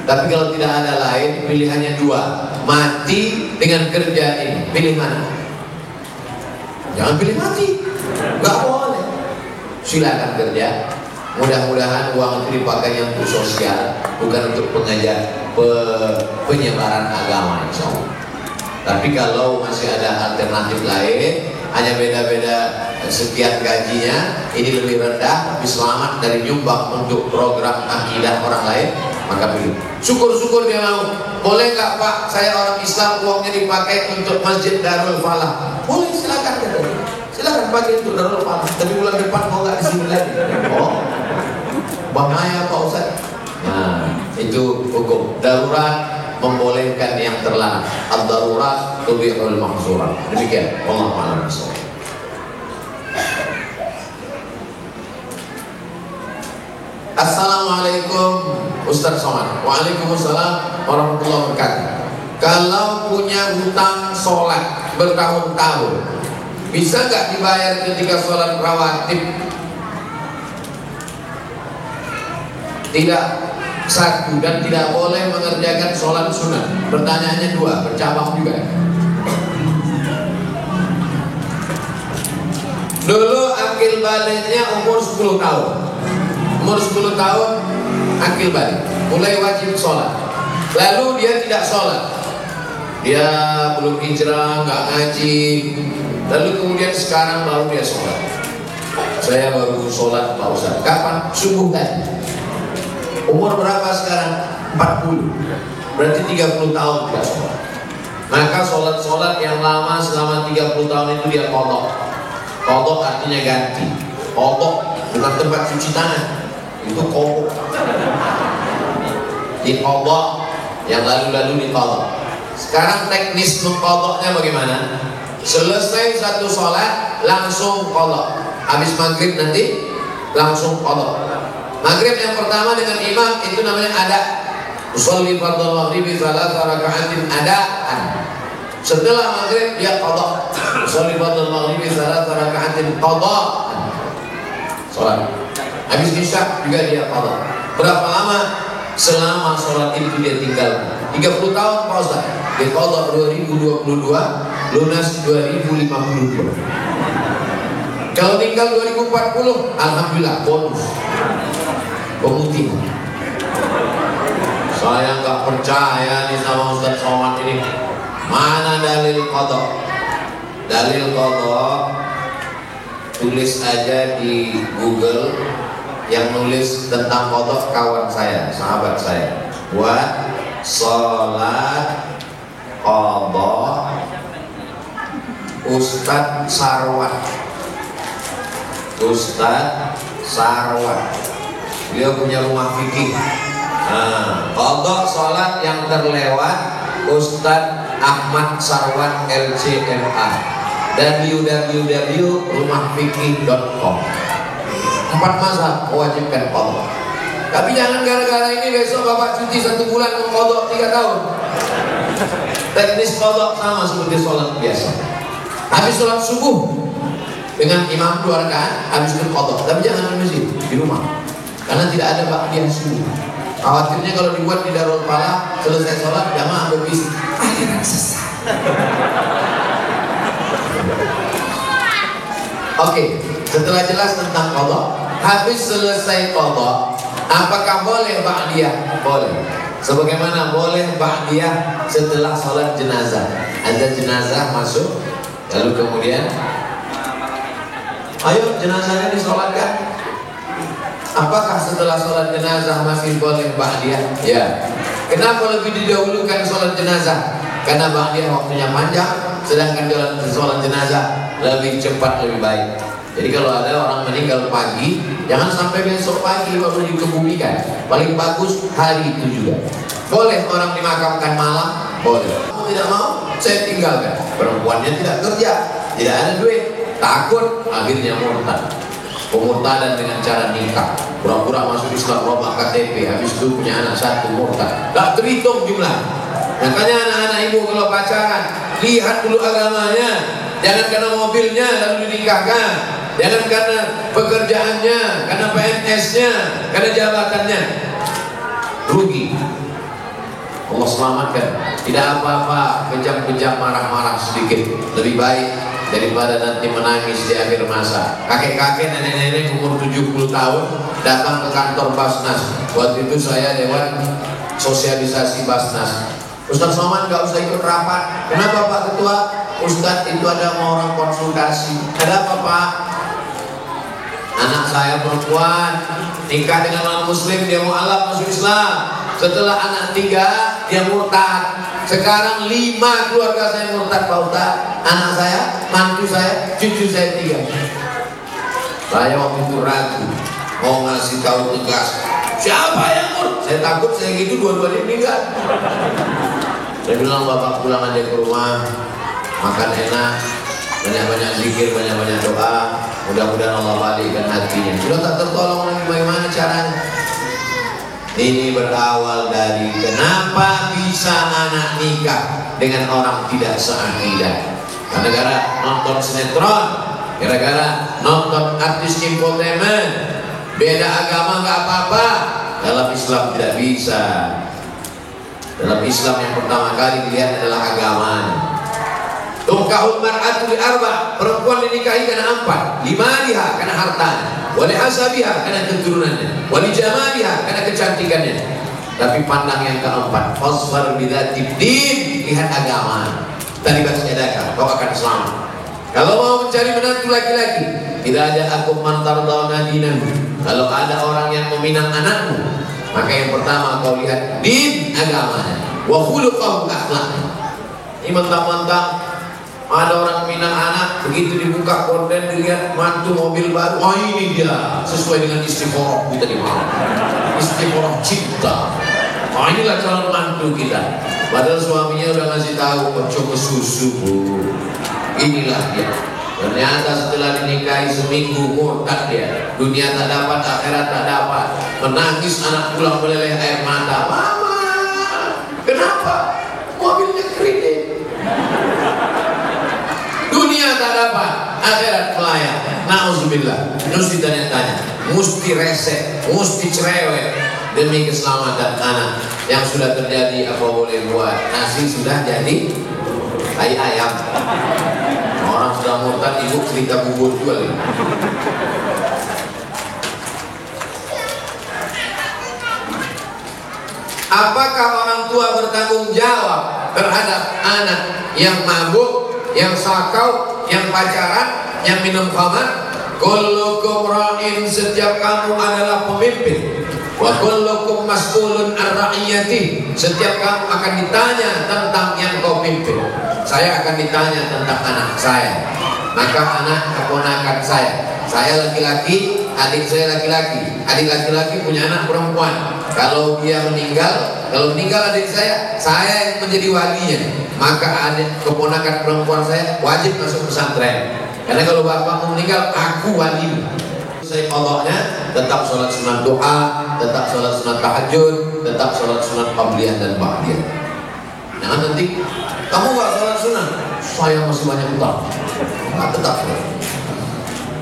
Tapi kalau tidak ada lain, pilihannya dua, mati dengan kerja ini. Pilih mana? Jangan pilih mati, nggak boleh. Silakan kerja. Mudah-mudahan uang itu dipakai untuk sosial, bukan untuk penyebaran agama, insya Allah. Tapi kalau masih ada alternatif lain, hanya beda-beda sekian gajinya, ini lebih rendah, tapi selamat dari nyumbang untuk program akidah orang lain, maka pilih. Syukur-syukur dia mau. Boleh nggak Pak, saya orang Islam, uangnya dipakai untuk Masjid Darul Falah? Boleh, silakan. Silakan pakai untuk Darul Falah. Tapi bulan depan mau nggak di sini lagi? Oh, bahaya Pak Ustaz. Nah, itu hukum darurat membolehkan yang terlarang. Ad-darurat tubihul mahzurat. Demikian. Wallahu a'lam bishawab. Assalamualaikum Ustaz Somad. Waalaikumsalam warahmatullahi wabarakatuh. Kalau punya hutang sholat bertahun-tahun, bisa nggak dibayar ketika sholat rawatib? Tidak. Satu, dan tidak boleh mengerjakan sholat sunat. Pertanyaannya dua, bercabang juga. Dulu akil baliknya umur 10 tahun. Umur 10 tahun akil balik, mulai wajib sholat. Lalu dia tidak sholat, dia belum hijrah, nggak ngaji. Lalu kemudian sekarang baru dia sholat. Saya baru sholat Pak Ustaz. Kapan? Subuh tadi. Umur berapa sekarang? 40. Berarti 30 tahun tidak sholat. Maka sholat-sholat yang lama selama 30 tahun itu dia qadha. Qadha artinya ganti. Qadha bukan tempat cuci tangan, itu qadha. Di qadha yang lalu-lalu di qadha. Sekarang teknis mengqadhanya bagaimana? Selesai satu sholat langsung qadha. Habis maghrib nanti langsung qadha. Maghrib yang pertama dengan imam itu namanya ada. Usolli fardhu maghribi salatsa raka'atin adaan. Setelah maghrib dia qadha. Usolli fardhu maghribi salatsa raka'atin qadaan. Salat. Habis isya juga dia qadha. Berapa lama? Selama sholat itu dia tinggal 30 tahun Pak Ustaz. Dia qadha 2022, lunas 2052. Kalau tinggal 2040, alhamdulillah bonus. Pemutih. Saya nggak percaya nih sama Ustaz Somad ini. Mana dalil qadha? Dalil qadha tulis aja di Google yang nulis tentang qadha kawan saya, sahabat saya. Buat sholat qadha Ustadz Sarwan. Ustadz Sarwan, beliau punya rumah fikih. Qadha sholat yang terlewat Ustadz Ahmad Sarwan LCMA, www.rumahfikih.com. 4 mazhab mewajibkan qadha. Tapi jangan gara-gara ini besok bapak cuti 1 bulan mengqadha 3 tahun. Teknis qadha sama seperti sholat biasa. Habis sholat subuh dengan imam 2 rakaat, habis itu qadha. Tapi jangan di masjid, di rumah, karena tidak ada ba'diyah subuh. Khawatirnya kalau dibuat di Darul Falah, selesai sholat jamaah berbisik, aliran sesat. Oke, setelah jelas tentang qadha, habis selesai qadha, apakah boleh ba'diyah? Boleh. Sebagaimana boleh ba'diyah setelah sholat jenazah. Ada jenazah masuk, lalu kemudian ayo jenazahnya disolatkan. Apakah setelah sholat jenazah masih boleh ba'diyah? Ya. Kenapa lebih didahulukan sholat jenazah? Karena ba'diyah waktunya panjang, sedangkan sholat jenazah lebih cepat, lebih baik. Jadi kalau ada orang meninggal pagi, jangan sampai besok pagi baru dikebumikan. Paling bagus hari itu juga. Boleh orang dimakamkan malam? Boleh. Kamu tidak mau? Saya tinggalkan. Perempuannya tidak kerja, tidak ada duit, takut, akhirnya murtad. Pemurtadan dengan cara nikah, pura-pura masuk Islam, robak KTP, habis itu punya anak 1 murtad. Gak terhitung jumlah. Makanya anak-anak ibu kalau pacaran, lihat dulu agamanya. Jangan karena mobilnya lalu dinikahkan. Jangan karena pekerjaannya, karena PNS-nya, karena jabatannya. Rugi. Allah selamatkan. Tidak apa-apa kejam-kejam, marah-marah sedikit, lebih baik daripada nanti menangis di akhir masa. Kakek-kakek, nenek-nenek umur 70 tahun datang ke kantor Basnas. Waktu itu saya dewan sosialisasi Basnas. Ustaz Somad gak usah ikut rapat. Kenapa Pak Ketua? Ustaz itu ada mau orang konsultasi. Ada apa Pak? Anak saya perempuan nikah dengan orang muslim, dia mau alaf masuk Islam. Setelah anak 3 dia murtad. Sekarang 5 keluarga saya murtad Pak Ustaz. Anak saya, mantu saya, cucu saya 3. Saya waktu itu ragu mau ngasih tahu tegas, siapa yang murtad? Saya takut saya gitu dua-duanya meninggal. Saya bilang bapak pulang aja ke rumah, makan enak, banyak-banyak zikir, banyak-banyak doa, mudah-mudahan Allah balikkan hatinya. Sudah tak tertolong lagi, bagaimana caranya? Ini berawal dari kenapa bisa anak nikah dengan orang tidak seakidah. Gara-gara nonton sinetron, gara-gara nonton artis infotainment. Beda agama nggak apa-apa, dalam Islam tidak bisa. Dalam Islam yang pertama kali dilihat adalah agamanya. Tunkahul mar'atu li arba', perempuan dinikahi karena 4. Limaliha karena hartanya, wali hasabiha karena keturunannya, wali jamaliha karena kecantikannya. Tapi pandang yang keempat, fasfar bidzatid din, lihat agama. Tadi bahasa edaka, kau akan selamat. Kalau mau mencari menantu laki-laki, tidak ada aku mantardawna dinahu. Kalau ada orang yang meminang anakmu, maka yang pertama kau lihat din, agamanya, wa khuluquhu, akhlaknya. Ini mentang-mentang ada orang minang anak, begitu dibuka korden dilihat mantu mobil baru, oh ini dia sesuai dengan istikharah kita di mana, istikharah cinta. Oh inilah calon mantu kita. Padahal suaminya udah ngasih tahu kocok susu bu, inilah dia. Ternyata setelah dinikahi seminggu murtad dia, dunia tak dapat, akhirat tak dapat, menangis anak pulang meleleh air mata. Mama, kenapa? Mobilnya kredit. Dunia tak dapat, akhirat melayang. Nauzubillah. Mesti tanya-tanya, mesti resek, mesti cerewet demi keselamatan anak. Yang sudah terjadi apa boleh buat? Nasi sudah jadi tai ayam. Orang sudah murtad, ibu cerita bubur jual. Apakah orang tua bertanggung jawab terhadap anak yang mabuk, yang sakau, yang pacaran, yang minum khamar? Kullukum ra'in, setiap kamu adalah pemimpin. Wa kullukum mas'ulun an ra'iyati, setiap kamu akan ditanya tentang yang kau pimpin. Saya akan ditanya tentang anak saya, maka anak keponakan saya laki-laki, adik saya laki-laki, adik laki-laki punya anak perempuan. Kalau dia meninggal, adik saya yang menjadi walinya, maka adik keponakan perempuan saya wajib masuk pesantren. Karena kalau bapak mau meninggal, aku wali. Saya qadanya tetap sholat sunat doa, tetap sholat sunat tahajud, tetap sholat sunat qabliyah dan ba'diyah. Jangan nanti kamu gak sholat sunat, saya masih banyak utang. Nah, tetap sholat.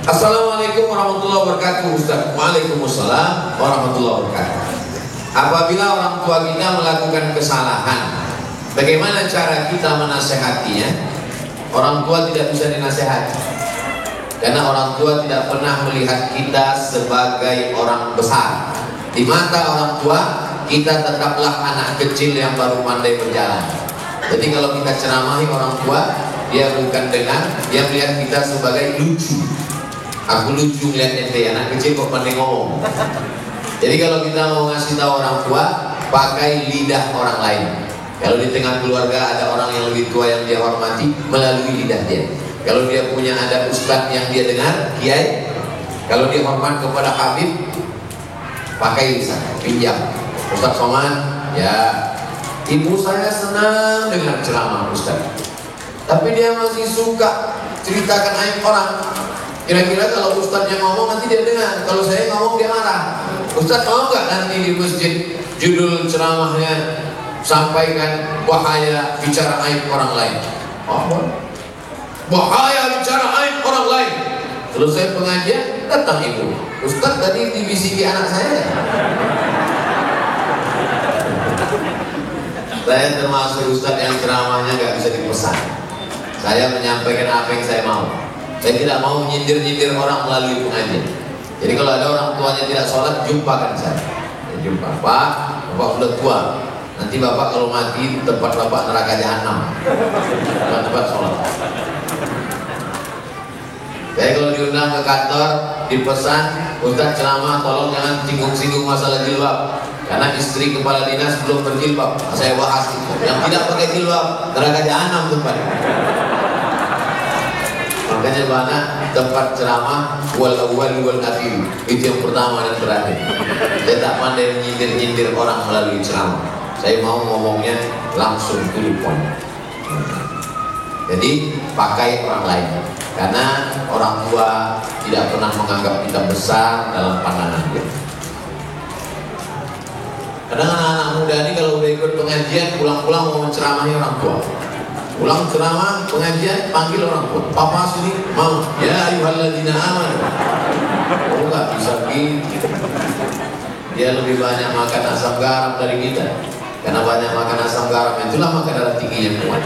Assalamualaikum warahmatullahi wabarakatuh, Ustaz. Waalaikumsalam warahmatullahi wabarakatuh. Apabila orang tua kita melakukan kesalahan, bagaimana cara kita menasehatinya? Orang tua tidak bisa dinasehati, karena orang tua tidak pernah melihat kita sebagai orang besar. Di mata orang tua, kita tetaplah anak kecil yang baru pandai berjalan. Jadi kalau kita ceramahi orang tua, dia bukan dengar, dia melihat kita sebagai lucu. Aku lucu melihat ente, anak kecil kok pandai ngomong. Jadi kalau kita mau ngasih tahu orang tua, pakai lidah orang lain. Kalau di tengah keluarga ada orang yang lebih tua yang dia hormati, melalui lidah dia. Kalau dia punya ada ustadz yang dia dengar, kiai. Kalau dia hormat kepada Habib, pakai lisan, pinjam. Ustadz Somad, ya, ibu saya senang dengan ceramah ustadz, tapi dia masih suka ceritakan aib orang. Kira-kira kalau ustadznya ngomong nanti dia dengar, kalau saya ngomong dia marah. Ustadz mau nggak nanti di masjid judul ceramahnya sampaikan bahaya bicara aib orang lain? Oh, bahaya bicara aib orang lain. Selesai pengajian, datang ibu. Ustadz tadi dibisiki anak saya. Saya termasuk ustadz yang ceramahnya nggak bisa dipesan. Saya menyampaikan apa yang saya mau. Saya tidak mau nyindir-nyindir orang melalui pengajian. Jadi kalau ada orang tuanya tidak sholat, jumpakan saya. Jumpa, Pak, Bapak sudah tua. Nanti Bapak kalau mati tempat Bapak neraka jahanam. Bukan tempat sholat. Saya kalau diundang ke kantor, dipesan, Ustaz ceramah tolong jangan singgung-singgung masalah jilbab, karena istri kepala dinas belum berjilbab. Saya bahas itu. Yang tidak pakai jilbab, neraka jahanam tempat. Makanya banyak tempat ceramah wal awwal wal akhir, itu yang pertama dan terakhir. Saya tak pandai nyindir-nyindir orang melalui ceramah. Saya mau ngomongnya langsung to the point. Jadi pakai orang lain, karena orang tua tidak pernah menganggap kita besar dalam pandangan dia. Kadang anak-anak muda ini kalau udah ikut pengajian, pulang-pulang mau menceramahi orang tua. Pulang ceramah, pengajian, panggil orang tua. Papa sini, mau, ya ayyuhalladzina amanu. Oh nggak bisa gitu. Dia lebih banyak makan asam garam dari kita. Karena banyak makan asam garam, itulah maka darah tinggi yang kuat.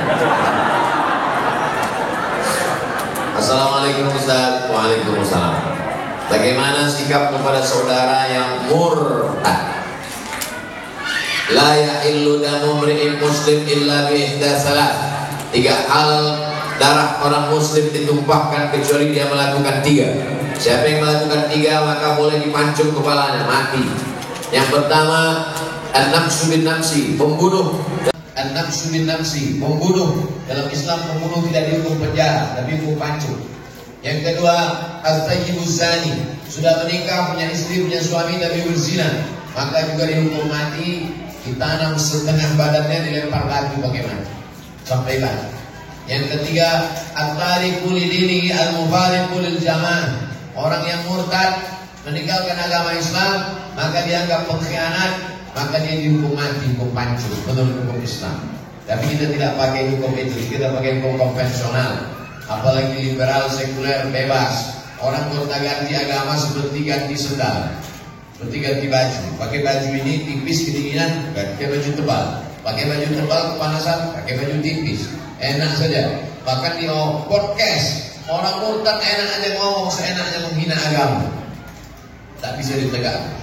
Assalamualaikum Ustaz. Waalaikumsalam. Bagaimana sikap kepada saudara yang murtad? La yahillu damu mri'in muslim illa bi ihda salat. 3 hal darah orang muslim ditumpahkan kecuali dia melakukan 3. Siapa yang melakukan 3 maka boleh dipancung kepalanya, mati. Yang pertama, an-nafsu bin nafsi, pembunuh. An-nafsu bin nafsi, membunuh. Dalam Islam pembunuh tidak dihukum penjara, tapi hukum pancung. Yang kedua, az-zayyibuz zani, sudah menikah, punya istri, punya suami tapi berzina, maka juga dihukum mati. Ditanam setengah badannya, dilempar batu bagaimana? Sampai mati. Yang ketiga, at-tariqu lidinihi al-mufariqu lil jamaah, orang yang murtad meninggalkan agama Islam maka dianggap pengkhianat, maka dia dihukum mati, hukum pancung menurut hukum Islam. Tapi kita tidak pakai hukum itu, kita pakai hukum konvensional. Apalagi liberal sekuler bebas, orang gonta-ganti agama seperti ganti sendal, seperti ganti baju. Pakai baju ini tipis kedinginan, pakai baju tebal. Pakai baju tebal kepanasan, pakai baju tipis. Enak saja. Bahkan di podcast orang murtad enak aja ngomong, seenaknya menghina agama, tak bisa ditegakkan.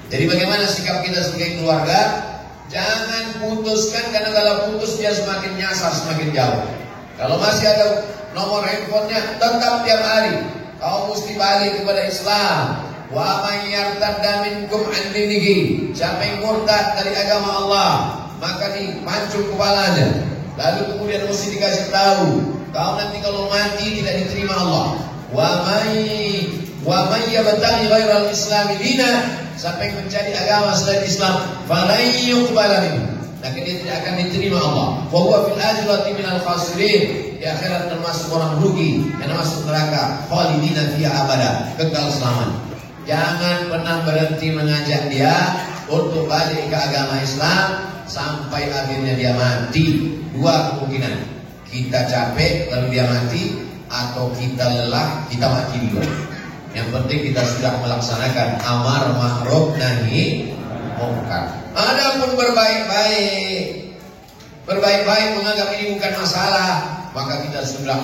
Jadi bagaimana sikap kita sebagai keluarga? Jangan putuskan, karena kalau putus dia semakin nyasar, semakin jauh. Kalau masih ada nomor handphonenya, tetap tiap hari kau mesti balik kepada Islam. Wa may yartadda minkum an dinihi, siapa yang murtad dari agama Allah, maka dipancung kepalanya. Lalu kemudian mesti dikasih tahu, kau nanti kalau mati tidak diterima Allah. Wa may yabtaghi ghairal islami dina, siapa yang mencari agama selain Islam, falan yuqbala minhu, maka dia tidak akan diterima Allah. Wa huwa fil akhirati minal khasirin, di akhirat termasuk orang rugi yang masuk neraka, khalidina fiha abada, kekal selamanya. Jangan pernah berhenti mengajak dia untuk balik ke agama Islam sampai akhirnya dia mati. Dua kemungkinan, kita capek lalu dia mati, atau kita lelah, kita mati juga. Yang penting kita sudah melaksanakan amar ma'ruf nahi munkar. Adapun berbaik-baik menganggap ini bukan masalah, maka kita sudah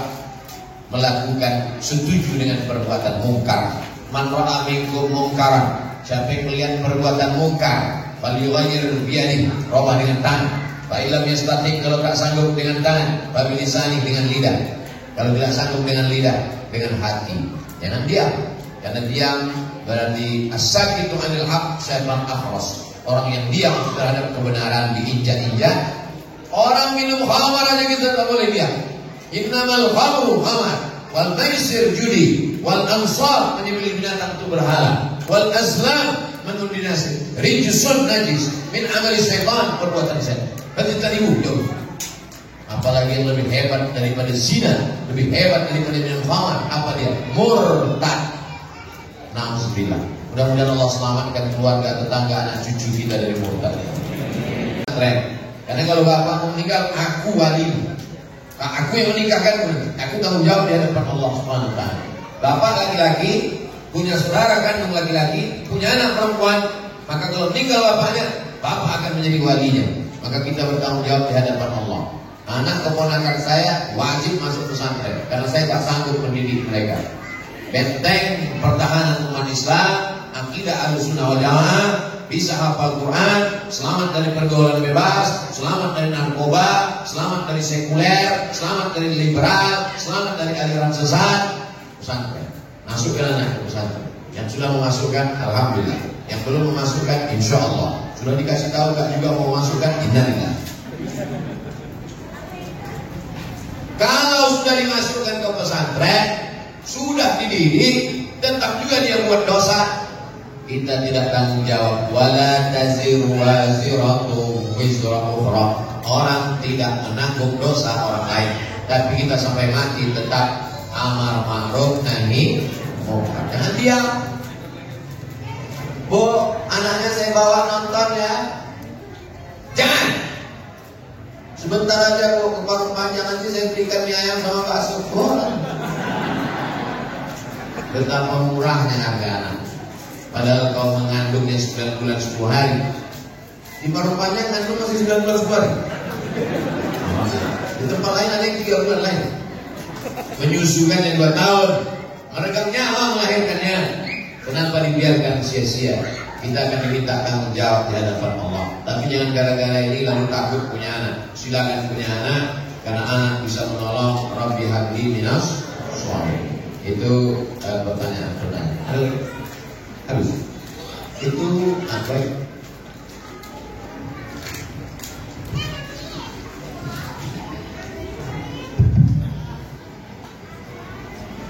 melakukan setuju dengan perbuatan mungkar. Man ra'a minkum munkaran, siapa yang melihat perbuatan mungkar, falyughayyir biyadihi, rubah dengan tangan. Fa illam yastati', kalau tak sanggup dengan tangan, fa bilisani, dengan lidah. Kalau tidak sanggup dengan lidah, dengan hati. Jangan diam. Karena diam berarti as-sakitu 'anil haqq syaitan akhras. Orang yang diam terhadap kebenaran diinjak-injak. Orang minum khamar aja kita tak boleh diam. Innamal khamru khamar, wal maisir judi, wal ansar menyembelih binatang itu berhala, wal azlam menundi nasib, rijsun najis min amali syaitan, perbuatan syaitan. Berarti tadi jauh. Apalagi yang lebih hebat daripada zina, lebih hebat daripada minum khamar, apa dia? Murtad. Nauzubillah. Mudah-mudahan Allah selamatkan keluarga, tetangga, anak cucu kita dari murtad. Keren. Karena kalau bapak mau meninggal, aku wali. Aku yang menikahkan, aku tanggung jawab di hadapan Allah Subhanahu wa taala. Bapak laki-laki punya saudara kandung laki-laki, punya anak perempuan, maka kalau meninggal bapaknya, bapak akan menjadi walinya. Maka kita bertanggung jawab di hadapan Allah. Anak keponakan saya wajib masuk pesantren karena saya tak sanggup mendidik mereka. Benteng pertahanan umat Islam, akidah Ahlussunnah wal Jamaah, bisa hafal Quran, selamat dari pergaulan bebas, selamat dari narkoba, selamat dari sekuler, selamat dari liberal, selamat dari aliran sesat. Pesantren, masukkan anak pesantren. Yang sudah memasukkan, alhamdulillah. Yang belum memasukkan, insya Allah. Sudah dikasih tahu gak juga mau memasukkan, innalillah. Kalau sudah dimasukkan ke pesantren, sudah dididik, tetap juga dia buat dosa, kita tidak tanggung jawab. Wala taziru waziratu wizra ukhra. Orang tidak menanggung dosa orang lain, tapi kita sampai mati tetap amar ma'ruf nahi munkar. Jangan diam. Bu, anaknya saya bawa nonton ya. Jangan. Sebentar aja bu, ke warung panjang nanti saya berikan mie ayam sama bakso. Betapa murahnya harga anak. Padahal kau mengandungnya 9 bulan 10 hari. Di warung panjang ngandung masih 9 bulan 10 hari. Di tempat lain ada yang 3 bulan lain. Menyusukan yang 2 tahun. Mereka nyawa melahirkannya. Kenapa dibiarkan sia-sia? Kita akan diminta tanggung jawab di hadapan Allah. Tapi jangan gara-gara ini lalu takut punya anak. Silakan punya anak, karena anak bisa menolong. Rabbi habli minas sholihin. Itu pertanyaan. Habis. Itu apa?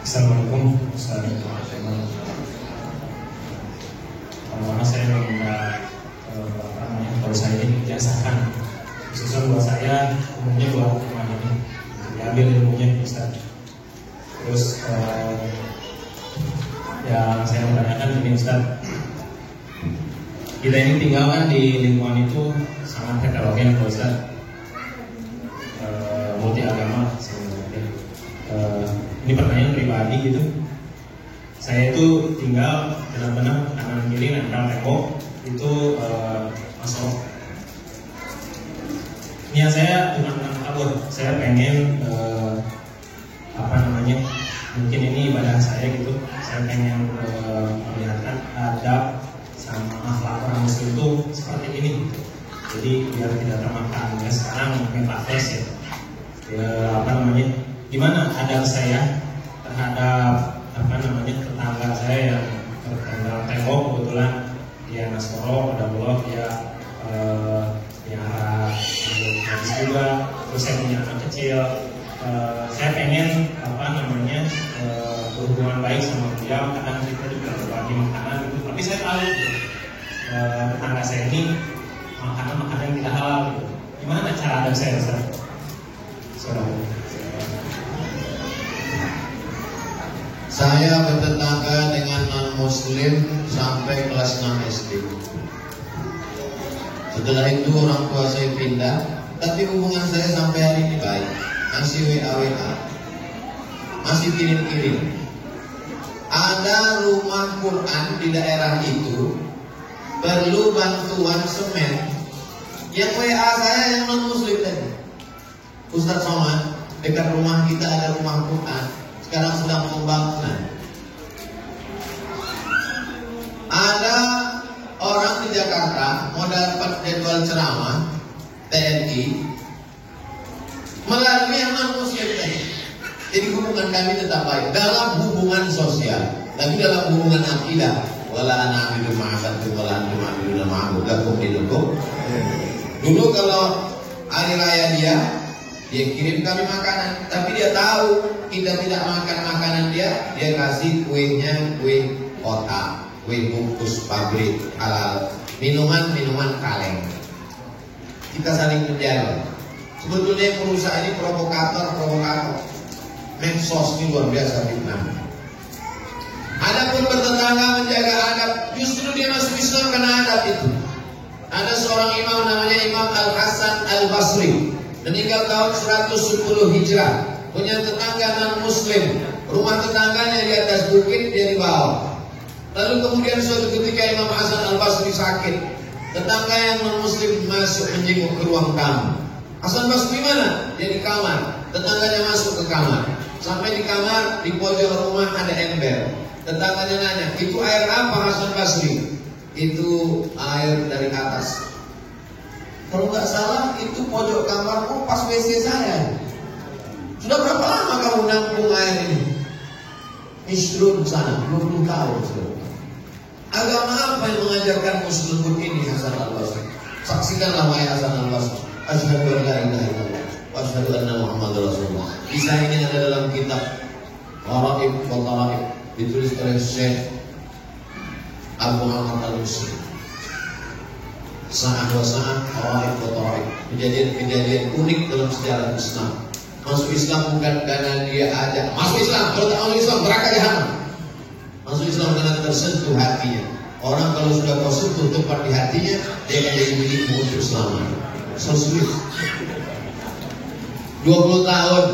Assalamualaikum warahmatullahi wabarakatuh. Pertama saya meminta kalau saya ini biasakan, khususnya buat saya, umumnya buat teman ini diambil ilmunya Ustaz. Terus yang saya menanyakan ini Ustaz, kita ini tinggal kan di lingkungan itu sangat heterogen Ustaz, multi agama sebenarnya. Ini pertanyaan pribadi gitu. Saya itu tinggal benar-benar kanan kiri nempel tembok itu masuk. Niat saya bukan kabur. Saya pengen mungkin ini ibadah saya gitu. Saya pengen melihatkan adab sama akhlak orang muslim itu seperti ini. Gitu. Jadi biar tidak termakan. Ya sekarang mungkin praktis ya. Gimana adab saya terhadap tetangga saya yang tetangga tembok kebetulan dia Nasoro, ada blog dia piara habis juga. Terus saya punya anak kecil, saya pengen berhubungan baik sama dia. Kadang kita juga berbagi makanan gitu, tapi saya tahu tetangga saya ini makanan yang tidak halal gitu. Gimana cara adab saya, Ustaz? Saya bertetangga dengan non-muslim sampai kelas 6 SD. Setelah itu orang tua saya pindah, tapi hubungan saya sampai hari ini baik. Masih WA, masih kirim-kirim. Ada rumah Quran di daerah itu perlu bantuan semen. Yang WA saya yang non-muslim tadi, Ustaz Somad, dekat rumah kita ada rumah Quran, sekarang sedang pembangunan. Ada orang di Jakarta mau dapat jadwal ceramah TNI melalui yang non-muslim tadi. Jadi hubungan kami tetap baik dalam hubungan sosial, tapi dalam hubungan akidah. Wala ana abidu ma'asatum wala antum abiduna ma'abud lakum dinukum. Dulu kalau hari raya dia kirim kami makanan, tapi dia tahu kita tidak makan makanan dia kasih kuenya kue kotak, kue bungkus pabrik halal, minuman kaleng. Kita saling menjaga. Sebetulnya yang merusak ini provokator. Medsos ini luar biasa fitnah. Adapun bertetangga menjaga adab, justru dia masuk Islam karena adab itu. Ada seorang imam namanya Imam Al-Hasan Al-Basri, meninggal tahun 110 Hijrah, punya tetangga non-muslim. Rumah tetangganya di atas bukit, dia di bawah. Lalu kemudian suatu ketika Imam Hasan Al-Basri sakit, tetangga yang non-muslim masuk menjenguk ke ruang tamu. Hasan Basri mana? Dia di kamar. Tetangganya masuk ke kamar. Sampai di kamar, di pojok rumah ada ember. Tetangganya nanya, itu air apa Hasan Basri? Itu air dari atas. Kalau nggak salah itu pojok kamarku pas WC saya. Sudah berapa lama kamu nampung air ini? Isrun sana, 20 tahun. Agama apa yang mengajarkanmu selembut ini Hasan Al-Basri? Saksikanlah wahai Hasan Al-Basri. Asyhadu an la ilaha illallah wa asyhadu anna Muhammadar Rasulullah. Kisah ini ada dalam kitab Gharaib wa Taraib, ditulis oleh Syekh Abu Muhammad Al-Muslim. Sa'ah wa sa'ah, Gharaib wa Taraib. Kejadian unik dalam sejarah Islam. Masuk Islam bukan karena dia ada. Masuk Islam, kalau tak masuk Islam neraka jahanam. Masuk Islam karena tersentuh hatinya. Orang kalau sudah kau sentuh tempat di hatinya, dia akan jadi milikmu untuk selamanya. So sweet. 20 tahun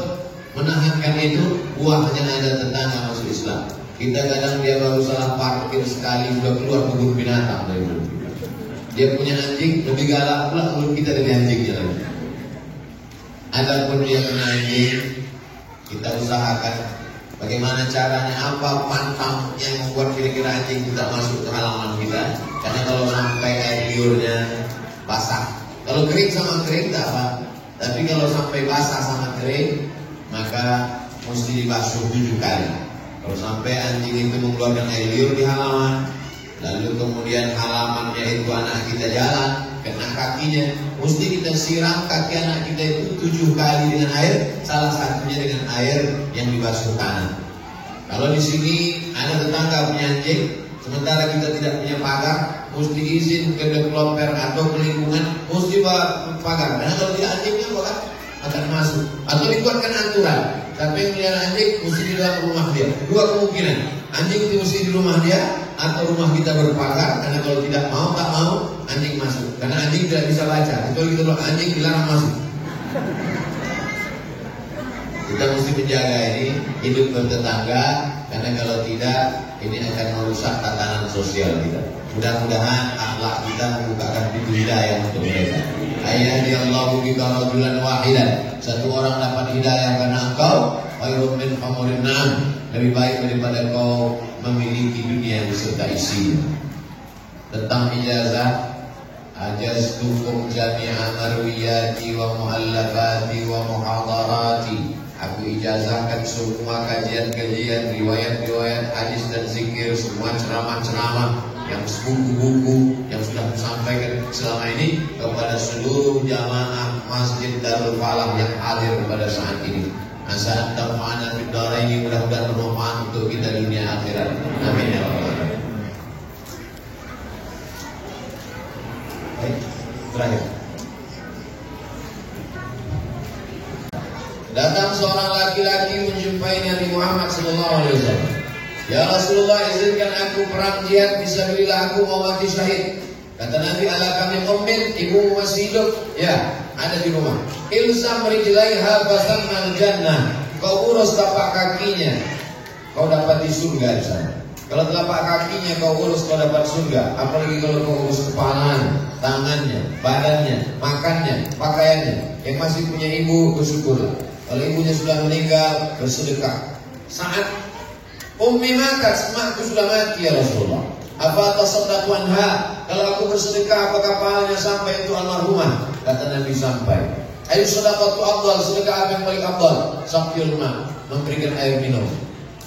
menahankan itu, buahnya ada tetangga masuk Islam. Kita kadang dia baru salah parkir sekali sudah keluar kebun binatang dari mulut. Dia punya anjing, lebih galak pula mulut kita dari anjingnya lagi. Adapun dia punya anjing, kita usahakan bagaimana caranya, apa pantang yang membuat kira-kira anjing tidak masuk ke halaman kita. Karena kalau sampai air liurnya basah, kalau kering sama kering tak apa, tapi kalau sampai basah sama kering maka mesti dibasuh 7 kali. Kalau sampai anjing itu mengeluarkan air liur di halaman, lalu kemudian halamannya itu anak kita jalan, kena kakinya, mesti kita siram kaki anak kita itu 7 kali dengan air, salah satunya dengan air yang dibasuh kanan. Kalau di sini ada tetangga punya anjing, sementara kita tidak punya pagar, mesti izin ke developer atau ke lingkungan, mesti bawa pagar. Karena kalau tidak anjingnya akan masuk. Atau dibuatkan aturan, tapi yang melihara anjing mesti di dalam rumah dia. 2 kemungkinan, anjing itu mesti di rumah dia atau rumah kita berpagar. Karena kalau tidak mau, tak mau, anjing masuk. Karena anjing tidak bisa baca. Kalau kita anjing dilarang masuk. Kita mesti menjaga ini hidup bertetangga, karena kalau tidak ini akan merusak tatanan sosial kita. Mudah-mudahan akhlak kita membukakan pintu hidayah untuk mereka. Ayyadi Allahu bika rajulan wahidan. Satu orang dapat hidayah karena engkau, khairun min humurin na'am, lebih baik daripada kau memiliki dunia yang beserta isinya. Tentang ijazah, ajaztukum jami'a marwiyati wa muallafati wa muhadarati Aku ijazahkan semua kajian-kajian, riwayat-riwayat hadis dan zikir, semua ceramah-ceramah yang buku-buku yang sudah disampaikan selama ini kepada seluruh jamaah Masjid Darul Falah yang hadir pada saat ini. Asal tamana fid dharaini, mudah-mudahan bermanfaat untuk kita dunia akhirat. Amin ya rabbal alamin. Baik, terakhir. Datang seorang laki-laki menjumpai Nabi Muhammad SAW. Ya Rasulullah, izinkan aku perang jihad fisabilillah, aku mau mati syahid. Kata Nabi, ala kami ummin, ibumu masih hidup? Ya, ada di rumah. Ilzam rijlaiha fasammal jannah. Kau urus tapak kakinya, kau dapat di surga di sana. Kalau telapak kakinya kau urus, kau dapat surga. Apalagi kalau kau urus kepalanya, tangannya, badannya, makannya, pakaiannya. Yang masih punya ibu, bersyukurlah. Kalau ibunya sudah meninggal, bersedekah. Saat ummi makat, makku sudah mati ya Rasulullah. Apa tasaddaqu anha? Kalau aku bersedekah, apakah pahalanya sampai itu almarhumah? Kata Nabi, sampai. Ayo sedekah tu afdal, sedekah apa yang paling afdal? Saqyul ma, memberikan air minum.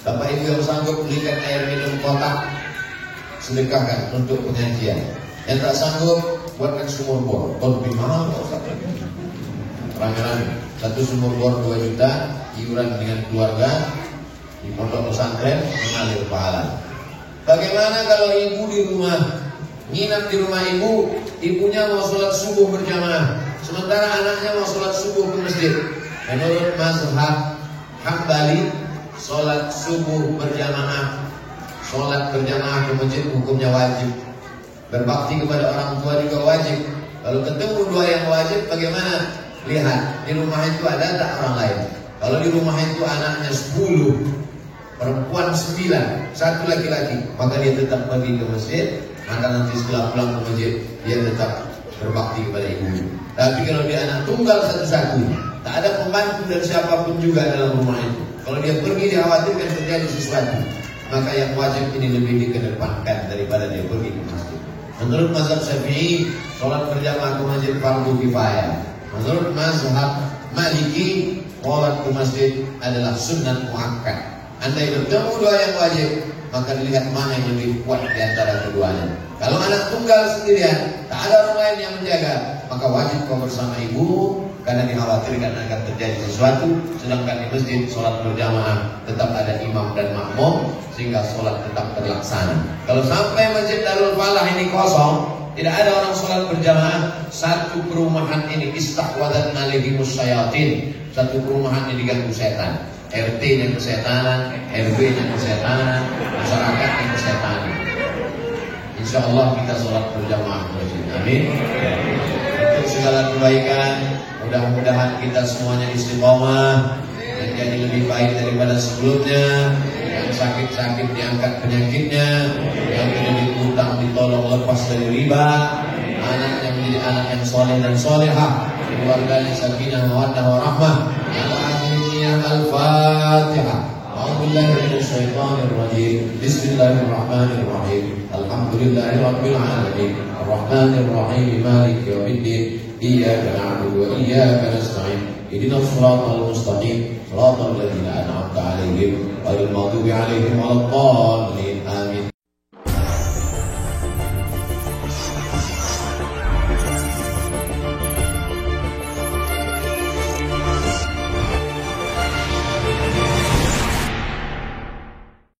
Bapak ibu yang sanggup belikan air minum kotak, sedekahkan untuk pengajian. Yang tak sanggup, buatkan sumur bor. Kalau lebih mahal, rame-rame. Satu sumur bor 2 juta, iuran dengan keluarga di pondok pesantren, mengalir pahala. Bagaimana kalau ibu di rumah, nginap di rumah ibu, ibunya mau sholat subuh berjamaah, sementara anaknya mau sholat subuh ke masjid. Menurut mazhab Hambali, sholat subuh berjamaah, sholat berjamaah ke masjid hukumnya wajib. Berbakti kepada orang tua juga wajib. Kalau ketemu dua yang wajib, bagaimana? Lihat, di rumah itu ada tak orang lain. Kalau di rumah itu anaknya 10, perempuan 9, 1 laki-laki, maka dia tetap pergi ke masjid. Maka nanti setelah pulang ke masjid, dia tetap berbakti kepada ibu. Tapi kalau dia anak tunggal satu-satu, tak ada pembantu dan siapapun juga dalam rumah itu. Kalau dia pergi, dikhawatirkan terjadi sesuatu. Maka yang wajib ini lebih dikedepankan daripada dia pergi ke masjid. Menurut mazhab Syafi'i, sholat berjamaah ke masjid fardu kifayah. Menurut mazhab Maliki, sholat ke masjid adalah sunnah muakkad. Andai bertemu dua yang wajib, maka dilihat mana yang lebih kuat di antara keduanya. Kalau anak tunggal sendirian, tak ada orang lain yang menjaga, maka wajib kau bersama ibu, karena dikhawatirkan akan terjadi sesuatu. Sedangkan di masjid sholat berjamaah tetap ada imam dan makmum, sehingga sholat tetap terlaksana. Kalau sampai masjid Darul Falah ini kosong, tidak ada orang sholat berjamaah, satu perumahan ini istahwadat alaihimus syayatin, satu perumahan ini diganggu setan. RT-nya kesetanan, RW-nya kesetanan, masyarakatnya kesetanan. Insya Allah kita sholat berjamaah di masjid. Amin. Untuk segala kebaikan, mudah-mudahan kita semuanya istiqomah, menjadi lebih baik daripada sebelumnya. Yang sakit-sakit diangkat penyakitnya, yang menjadi utang ditolong lepas dari riba, anak yang menjadi anak yang soleh dan solehah, keluarganya sakinah mawaddah warahmah. Al-Fatihah. A'udzubillahi minasyaitonir rajim. Bismillahirrahmanirrahim. Alhamdulillahirabbil alamin. Arrahmanir rahim. Maliki yaumiddin. Iyyaka na'budu wa iyyaka nasta'in. Ihdinas siratal mustaqim. Shiratal ladzina an'amta 'alaihim ghairil maghdubi 'alaihim waladdallin.